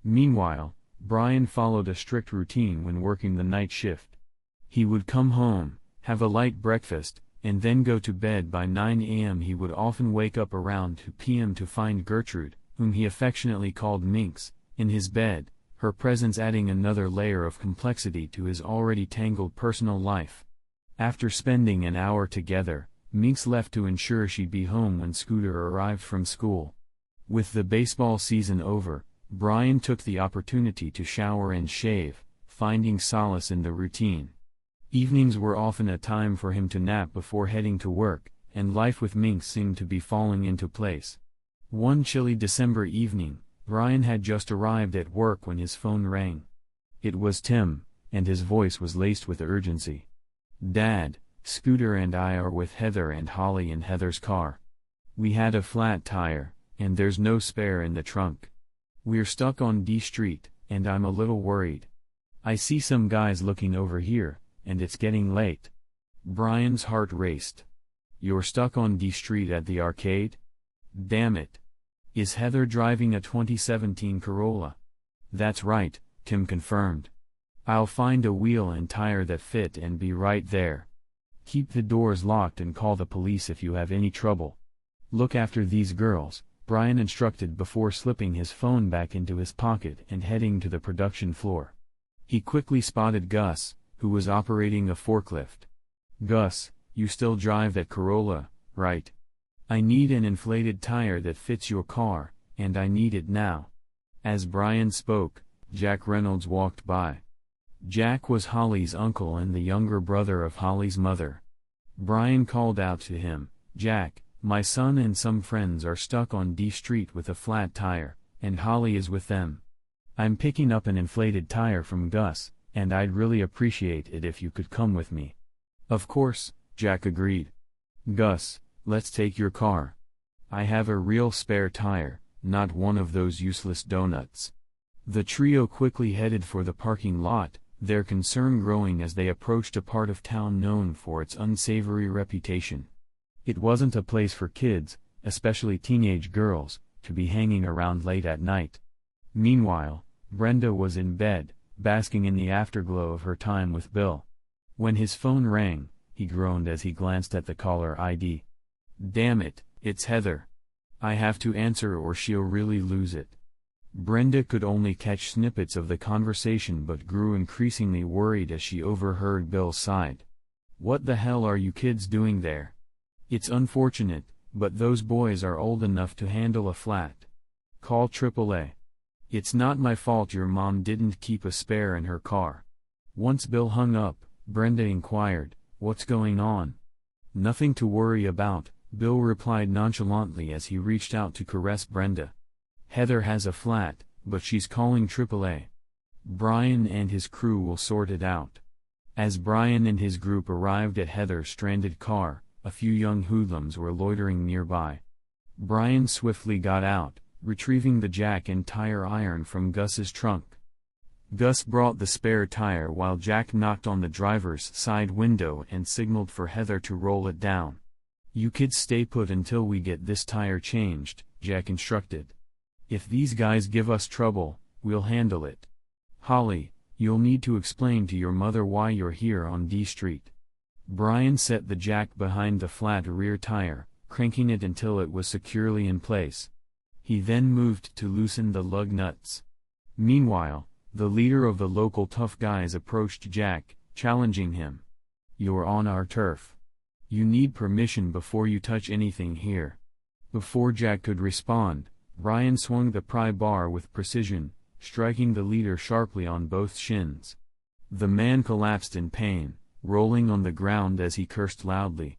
Meanwhile, Brian followed a strict routine when working the night shift. He would come home, have a light breakfast, and then go to bed by 9 a.m. He would often wake up around 2 p.m. to find Gertrude, whom he affectionately called Minx, in his bed, her presence adding another layer of complexity to his already tangled personal life. After spending an hour together, Minx left to ensure she'd be home when Scooter arrived from school. With the baseball season over, Brian took the opportunity to shower and shave, finding solace in the routine. Evenings were often a time for him to nap before heading to work, and life with Minx seemed to be falling into place. One chilly December evening, Brian had just arrived at work when his phone rang. It was Tim, and his voice was laced with urgency. "Dad, Scooter and I are with Heather and Holly in Heather's car. We had a flat tire, and there's no spare in the trunk. We're stuck on D Street, and I'm a little worried. I see some guys looking over here, and it's getting late." Brian's heart raced. "You're stuck on D Street at the arcade? Damn it. Is Heather driving a 2017 Corolla?" "That's right," Tim confirmed. "I'll find a wheel and tire that fit and be right there. Keep the doors locked and call the police if you have any trouble. Look after these girls," Brian instructed before slipping his phone back into his pocket and heading to the production floor. He quickly spotted Gus, who was operating a forklift. "Gus, you still drive that Corolla, right? I need an inflated tire that fits your car, and I need it now." As Brian spoke, Jack Reynolds walked by. Jack was Holly's uncle and the younger brother of Holly's mother. Brian called out to him, "Jack, my son and some friends are stuck on D Street with a flat tire, and Holly is with them. I'm picking up an inflated tire from Gus, and I'd really appreciate it if you could come with me." "Of course," Jack agreed. "Gus, let's take your car. I have a real spare tire, not one of those useless donuts." The trio quickly headed for the parking lot, their concern growing as they approached a part of town known for its unsavory reputation. It wasn't a place for kids, especially teenage girls, to be hanging around late at night. Meanwhile, Brenda was in bed, basking in the afterglow of her time with Bill. When his phone rang, he groaned as he glanced at the caller ID. "Damn it, it's Heather. I have to answer or she'll really lose it." Brenda could only catch snippets of the conversation but grew increasingly worried as she overheard Bill's side. "What the hell are you kids doing there? It's unfortunate, but those boys are old enough to handle a flat. Call AAA. It's not my fault your mom didn't keep a spare in her car." Once Bill hung up, Brenda inquired, "What's going on?" "Nothing to worry about," Bill replied nonchalantly as he reached out to caress Brenda. "Heather has a flat, but she's calling AAA. Brian and his crew will sort it out." As Brian and his group arrived at Heather's stranded car, a few young hoodlums were loitering nearby. Brian swiftly got out, retrieving the jack and tire iron from Gus's trunk. Gus brought the spare tire while Jack knocked on the driver's side window and signaled for Heather to roll it down. "You kids stay put until we get this tire changed," Jack instructed. "If these guys give us trouble, we'll handle it. Holly, you'll need to explain to your mother why you're here on D Street." Brian set the jack behind the flat rear tire, cranking it until it was securely in place. He then moved to loosen the lug nuts. Meanwhile, the leader of the local tough guys approached Jack, challenging him. "You're on our turf. You need permission before you touch anything here." Before Jack could respond, Brian swung the pry bar with precision, striking the leader sharply on both shins. The man collapsed in pain, rolling on the ground as he cursed loudly.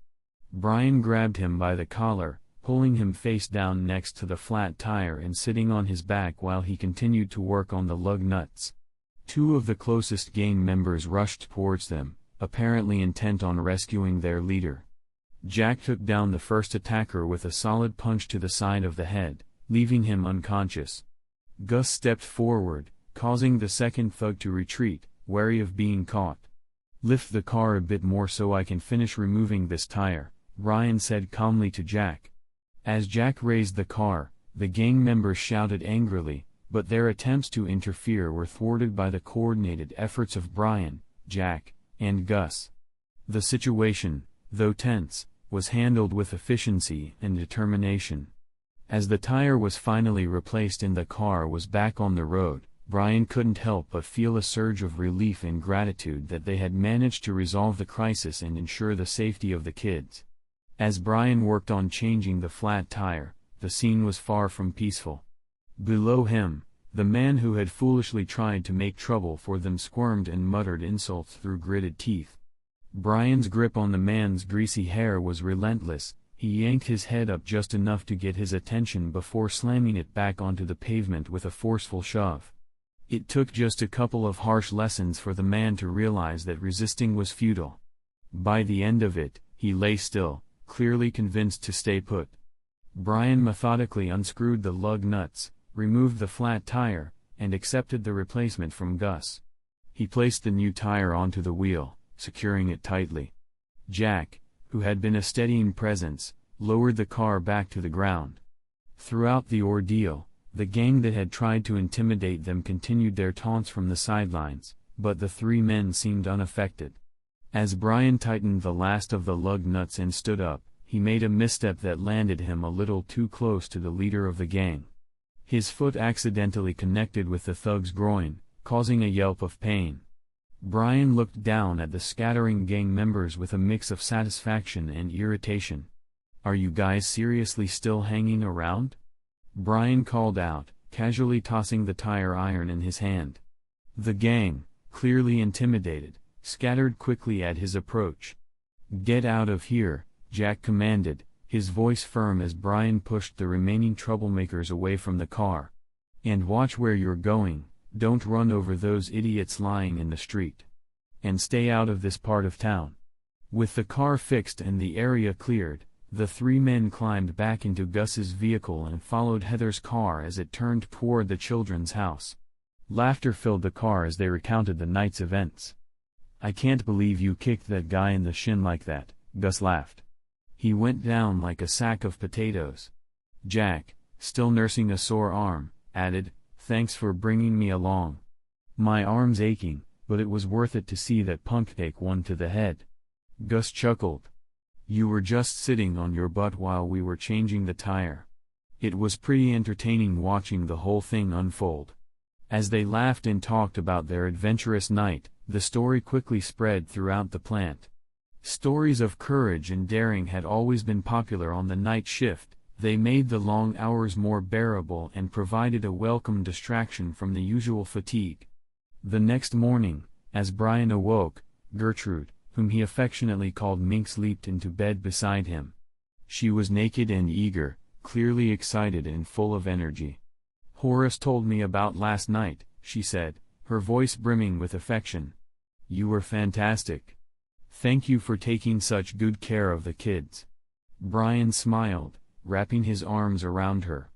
Brian grabbed him by the collar, pulling him face down next to the flat tire and sitting on his back while he continued to work on the lug nuts. Two of the closest gang members rushed towards them, apparently intent on rescuing their leader. Jack took down the first attacker with a solid punch to the side of the head, leaving him unconscious. Gus stepped forward, causing the second thug to retreat, wary of being caught. "Lift the car a bit more so I can finish removing this tire," Brian said calmly to Jack. As Jack raised the car, the gang members shouted angrily, but their attempts to interfere were thwarted by the coordinated efforts of Brian, Jack, and Gus. The situation, though tense, was handled with efficiency and determination. As the tire was finally replaced and the car was back on the road, Brian couldn't help but feel a surge of relief and gratitude that they had managed to resolve the crisis and ensure the safety of the kids. As Brian worked on changing the flat tire, the scene was far from peaceful. Below him, the man who had foolishly tried to make trouble for them squirmed and muttered insults through gritted teeth. Brian's grip on the man's greasy hair was relentless. He yanked his head up just enough to get his attention before slamming it back onto the pavement with a forceful shove. It took just a couple of harsh lessons for the man to realize that resisting was futile. By the end of it, he lay still, clearly convinced to stay put. Brian methodically unscrewed the lug nuts, removed the flat tire, and accepted the replacement from Gus. He placed the new tire onto the wheel, securing it tightly. Jack, who had been a steadying presence, lowered the car back to the ground. Throughout the ordeal, the gang that had tried to intimidate them continued their taunts from the sidelines, but the three men seemed unaffected. As Brian tightened the last of the lug nuts and stood up, he made a misstep that landed him a little too close to the leader of the gang. His foot accidentally connected with the thug's groin, causing a yelp of pain. Brian looked down at the scattering gang members with a mix of satisfaction and irritation. "Are you guys seriously still hanging around?" Brian called out, casually tossing the tire iron in his hand. The gang, clearly intimidated, scattered quickly at his approach. "Get out of here," Jack commanded, his voice firm as Brian pushed the remaining troublemakers away from the car. "And watch where you're going, don't run over those idiots lying in the street. And stay out of this part of town." With the car fixed and the area cleared, the three men climbed back into Gus's vehicle and followed Heather's car as it turned toward the children's house. Laughter filled the car as they recounted the night's events. "I can't believe you kicked that guy in the shin like that," Gus laughed. "He went down like a sack of potatoes." Jack, still nursing a sore arm, added, "Thanks for bringing me along. My arm's aching, but it was worth it to see that punk take one to the head." Gus chuckled. "You were just sitting on your butt while we were changing the tire. It was pretty entertaining watching the whole thing unfold." As they laughed and talked about their adventurous night, the story quickly spread throughout the plant. Stories of courage and daring had always been popular on the night shift. They made the long hours more bearable and provided a welcome distraction from the usual fatigue. The next morning, as Brian awoke, Gertrude, whom he affectionately called Minx, leaped into bed beside him. She was naked and eager, clearly excited and full of energy. "Horace told me about last night," she said, her voice brimming with affection. "You were fantastic. Thank you for taking such good care of the kids." Brian smiled, wrapping his arms around her.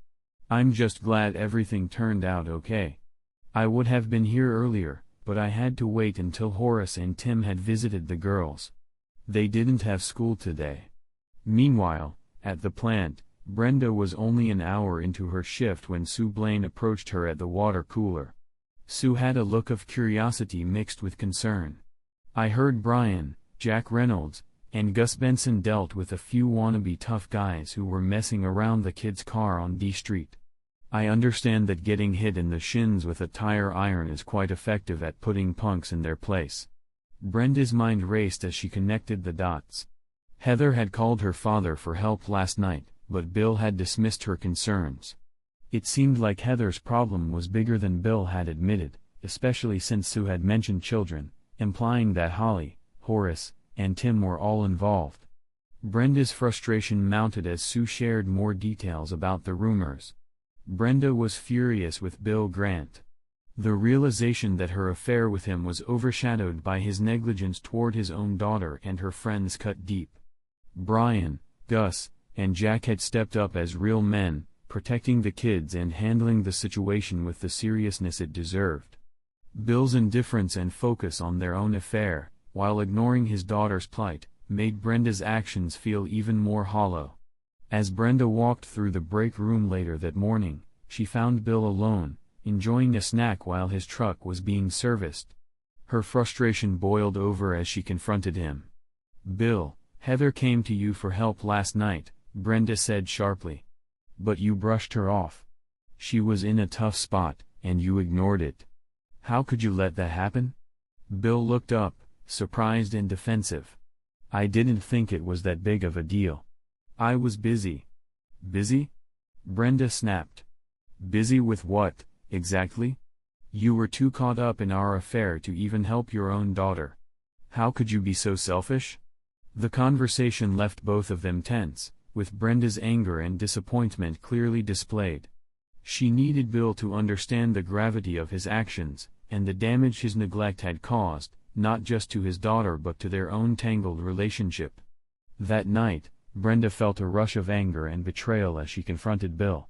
"I'm just glad everything turned out okay. I would have been here earlier, but I had to wait until Horace and Tim had visited the girls. They didn't have school today." Meanwhile, at the plant, Brenda was only an hour into her shift when Sue Blaine approached her at the water cooler. Sue had a look of curiosity mixed with concern. "I heard Brian, Jack Reynolds, and Gus Benson dealt with a few wannabe tough guys who were messing around the kid's car on D Street. I understand that getting hit in the shins with a tire iron is quite effective at putting punks in their place." Brenda's mind raced as she connected the dots. Heather had called her father for help last night, but Bill had dismissed her concerns. It seemed like Heather's problem was bigger than Bill had admitted, especially since Sue had mentioned children, implying that Holly, Horace, and Tim were all involved. Brenda's frustration mounted as Sue shared more details about the rumors. Brenda was furious with Bill Grant. The realization that her affair with him was overshadowed by his negligence toward his own daughter and her friends cut deep. Brian, Gus, and Jack had stepped up as real men, protecting the kids and handling the situation with the seriousness it deserved. Bill's indifference and focus on their own affair, while ignoring his daughter's plight, made Brenda's actions feel even more hollow. As Brenda walked through the break room later that morning, she found Bill alone, enjoying a snack while his truck was being serviced. Her frustration boiled over as she confronted him. "Bill, Heather came to you for help last night," Brenda said sharply. "But you brushed her off. She was in a tough spot, and you ignored it. How could you let that happen?" Bill looked up, surprised and defensive. "I didn't think it was that big of a deal. I was busy." "Busy?" Brenda snapped. "Busy with what, exactly? You were too caught up in our affair to even help your own daughter. How could you be so selfish?" The conversation left both of them tense, with Brenda's anger and disappointment clearly displayed. She needed Bill to understand the gravity of his actions, and the damage his neglect had caused, not just to his daughter but to their own tangled relationship. That night, Brenda felt a rush of anger and betrayal as she confronted Bill.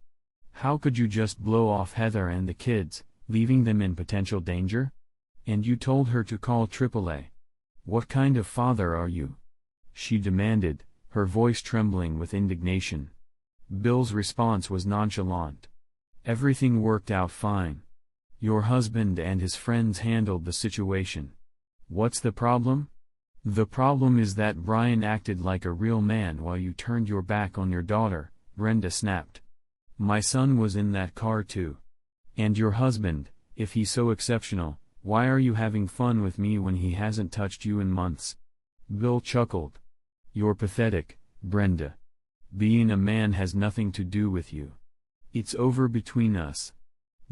"How could you just blow off Heather and the kids, leaving them in potential danger? And you told her to call AAA. What kind of father are you?" she demanded, her voice trembling with indignation. Bill's response was nonchalant. "Everything worked out fine. Your husband and his friends handled the situation. What's the problem?" "The problem is that Brian acted like a real man while you turned your back on your daughter," Brenda snapped. "My son was in that car too. And your husband, if he's so exceptional, why are you having fun with me when he hasn't touched you in months?" Bill chuckled. "You're pathetic, Brenda. Being a man has nothing to do with you. It's over between us.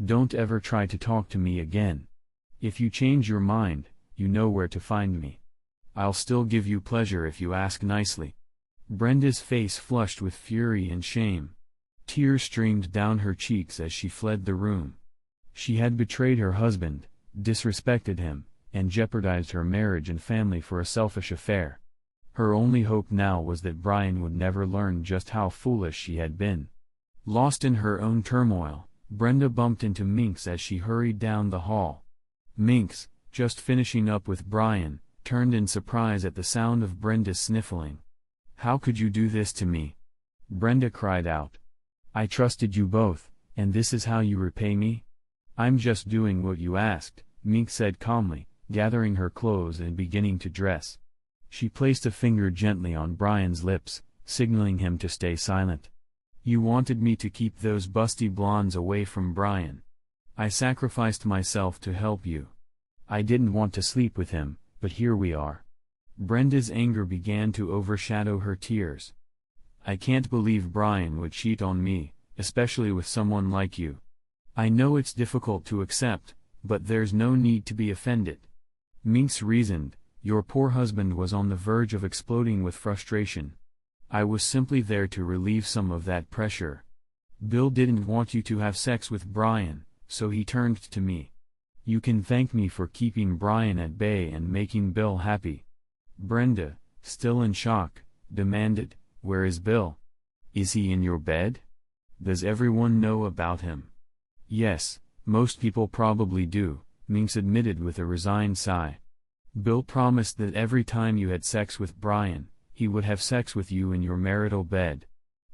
Don't ever try to talk to me again. If you change your mind, you know where to find me. I'll still give you pleasure if you ask nicely." Brenda's face flushed with fury and shame. Tears streamed down her cheeks as she fled the room. She had betrayed her husband, disrespected him, and jeopardized her marriage and family for a selfish affair. Her only hope now was that Brian would never learn just how foolish she had been. Lost in her own turmoil, Brenda bumped into Minx as she hurried down the hall. Minx, just finishing up with Brian, turned in surprise at the sound of Brenda's sniffling. "How could you do this to me?" Brenda cried out. "I trusted you both, and this is how you repay me?" "I'm just doing what you asked," Minx said calmly, gathering her clothes and beginning to dress. She placed a finger gently on Brian's lips, signaling him to stay silent. "You wanted me to keep those busty blondes away from Brian. I sacrificed myself to help you. I didn't want to sleep with him, but here we are." Brenda's anger began to overshadow her tears. "I can't believe Brian would cheat on me, especially with someone like you. I know it's difficult to accept, but there's no need to be offended." Minx reasoned, "Your poor husband was on the verge of exploding with frustration. I was simply there to relieve some of that pressure. Bill didn't want you to have sex with Brian, so he turned to me. You can thank me for keeping Brian at bay and making Bill happy." Brenda, still in shock, demanded, "Where is Bill? Is he in your bed? Does everyone know about him?" "Yes, most people probably do," Minx admitted with a resigned sigh. "Bill promised that every time you had sex with Brian, he would have sex with you in your marital bed.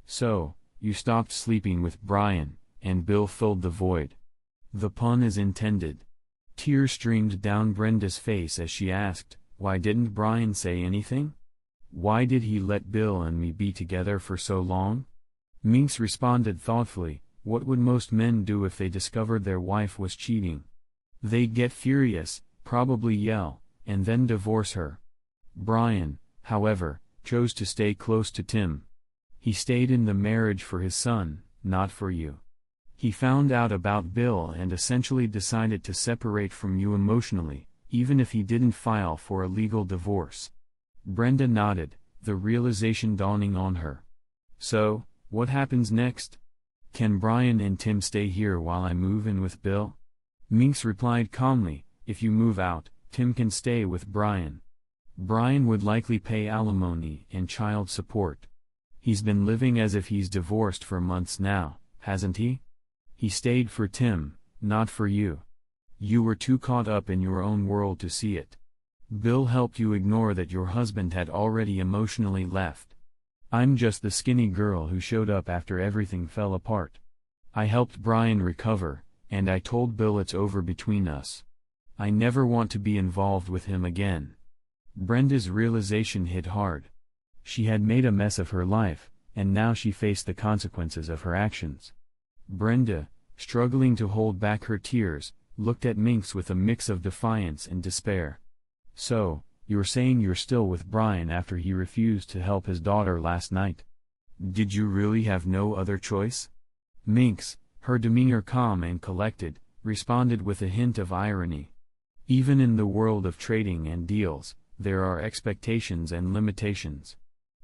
So, you stopped sleeping with Brian, and Bill filled the void." The pun is intended. Tears streamed down Brenda's face as she asked, "Why didn't Brian say anything? Why did he let Bill and me be together for so long?" Minx responded thoughtfully, "What would most men do if they discovered their wife was cheating? They'd get furious, probably yell, and then divorce her. Brian, however, chose to stay close to Tim. He stayed in the marriage for his son, not for you. He found out about Bill and essentially decided to separate from you emotionally, even if he didn't file for a legal divorce." Brenda nodded, the realization dawning on her. "So, what happens next? Can Brian and Tim stay here while I move in with Bill?" Minx replied calmly, "If you move out, Tim can stay with Brian. Brian would likely pay alimony and child support. He's been living as if he's divorced for months now, hasn't he? He stayed for Tim, not for you. You were too caught up in your own world to see it. Bill helped you ignore that your husband had already emotionally left. I'm just the skinny girl who showed up after everything fell apart. I helped Brian recover, and I told Bill it's over between us. I never want to be involved with him again. Brenda's realization hit hard. She had made a mess of her life, and now she faced the consequences of her actions. Brenda, struggling to hold back her tears, looked at Minx with a mix of defiance and despair. So, you're saying you're still with Brian after he refused to help his daughter last night? Did you really have no other choice? Minx, her demeanor calm and collected, responded with a hint of irony. Even in the world of trading and deals, there are expectations and limitations.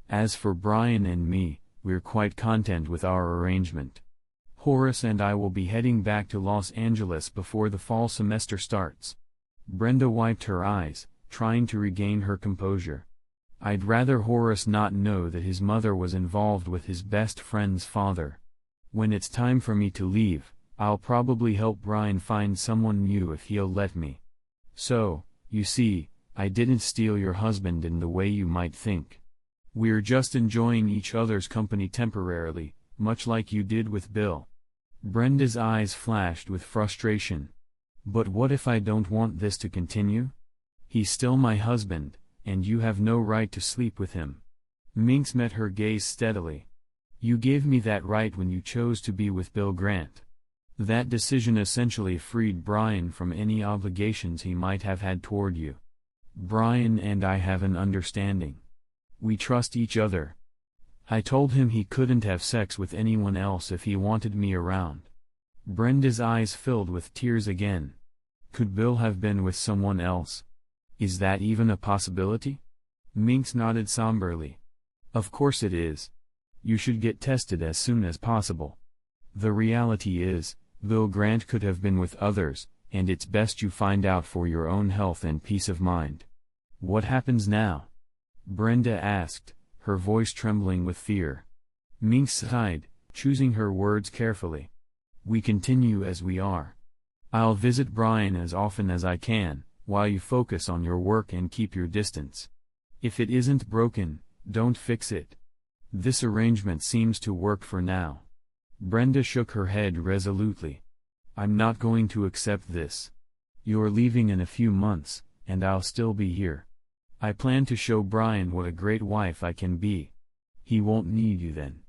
As for Brian and me, we're quite content with our arrangement. Horace and I will be heading back to Los Angeles before the fall semester starts. Brenda wiped her eyes, trying to regain her composure. I'd rather Horace not know that his mother was involved with his best friend's father. When it's time for me to leave, I'll probably help Brian find someone new if he'll let me. So, you see, I didn't steal your husband in the way you might think. We're just enjoying each other's company temporarily, much like you did with Bill. Brenda's eyes flashed with frustration. But what if I don't want this to continue? He's still my husband, and you have no right to sleep with him. Minx met her gaze steadily. You gave me that right when you chose to be with Bill Grant. That decision essentially freed Brian from any obligations he might have had toward you. Brian and I have an understanding. We trust each other. I told him he couldn't have sex with anyone else if he wanted me around. Brenda's eyes filled with tears again. Could Bill have been with someone else? Is that even a possibility? Minx nodded somberly. Of course it is. You should get tested as soon as possible. The reality is, Bill Grant could have been with others, and it's best you find out for your own health and peace of mind. What happens now? Brenda asked, her voice trembling with fear. Minx sighed, choosing her words carefully. We continue as we are. I'll visit Brian as often as I can, while you focus on your work and keep your distance. If it isn't broken, don't fix it. This arrangement seems to work for now. Brenda shook her head resolutely. I'm not going to accept this. You're leaving in a few months, and I'll still be here. I plan to show Brian what a great wife I can be. He won't need you then.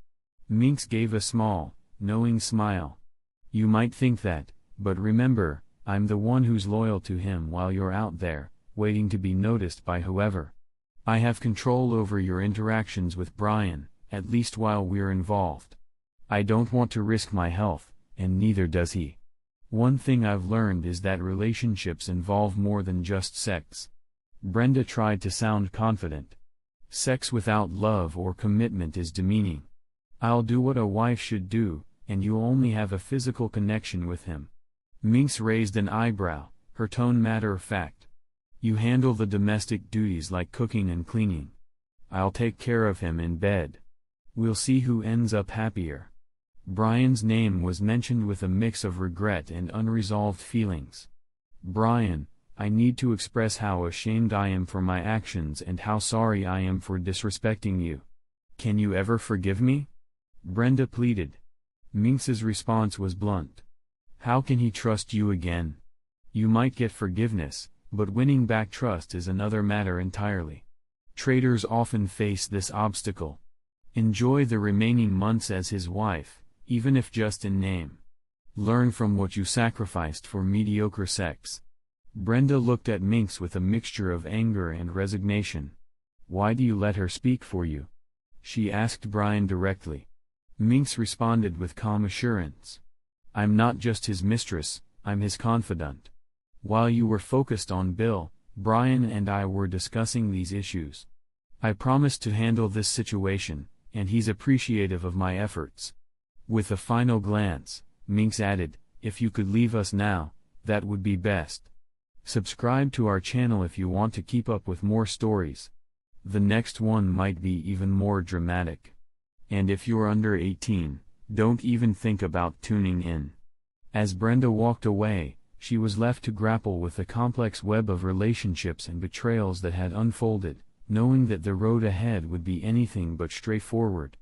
Minx gave a small, knowing smile. You might think that, but remember, I'm the one who's loyal to him while you're out there, waiting to be noticed by whoever. I have control over your interactions with Brian, at least while we're involved. I don't want to risk my health, and neither does he. One thing I've learned is that relationships involve more than just sex. Brenda tried to sound confident. Sex without love or commitment is demeaning. I'll do what a wife should do, and you'll only have a physical connection with him. Minx raised an eyebrow, her tone matter-of-fact. You handle the domestic duties like cooking and cleaning. I'll take care of him in bed. We'll see who ends up happier. Brian's name was mentioned with a mix of regret and unresolved feelings. Brian, I need to express how ashamed I am for my actions and how sorry I am for disrespecting you. Can you ever forgive me? Brenda pleaded. Minx's response was blunt. How can he trust you again? You might get forgiveness, but winning back trust is another matter entirely. Traders often face this obstacle. Enjoy the remaining months as his wife, even if just in name. Learn from what you sacrificed for mediocre sex. Brenda looked at Minx with a mixture of anger and resignation. Why do you let her speak for you? She asked Brian directly. Minx responded with calm assurance. I'm not just his mistress, I'm his confidant. While you were focused on Bill, Brian and I were discussing these issues. I promised to handle this situation, and he's appreciative of my efforts. With a final glance, Minx added, if you could leave us now, that would be best. Subscribe to our channel if you want to keep up with more stories. The next one might be even more dramatic. And if you're under 18, don't even think about tuning in. As Brenda walked away, she was left to grapple with the complex web of relationships and betrayals that had unfolded, knowing that the road ahead would be anything but straightforward.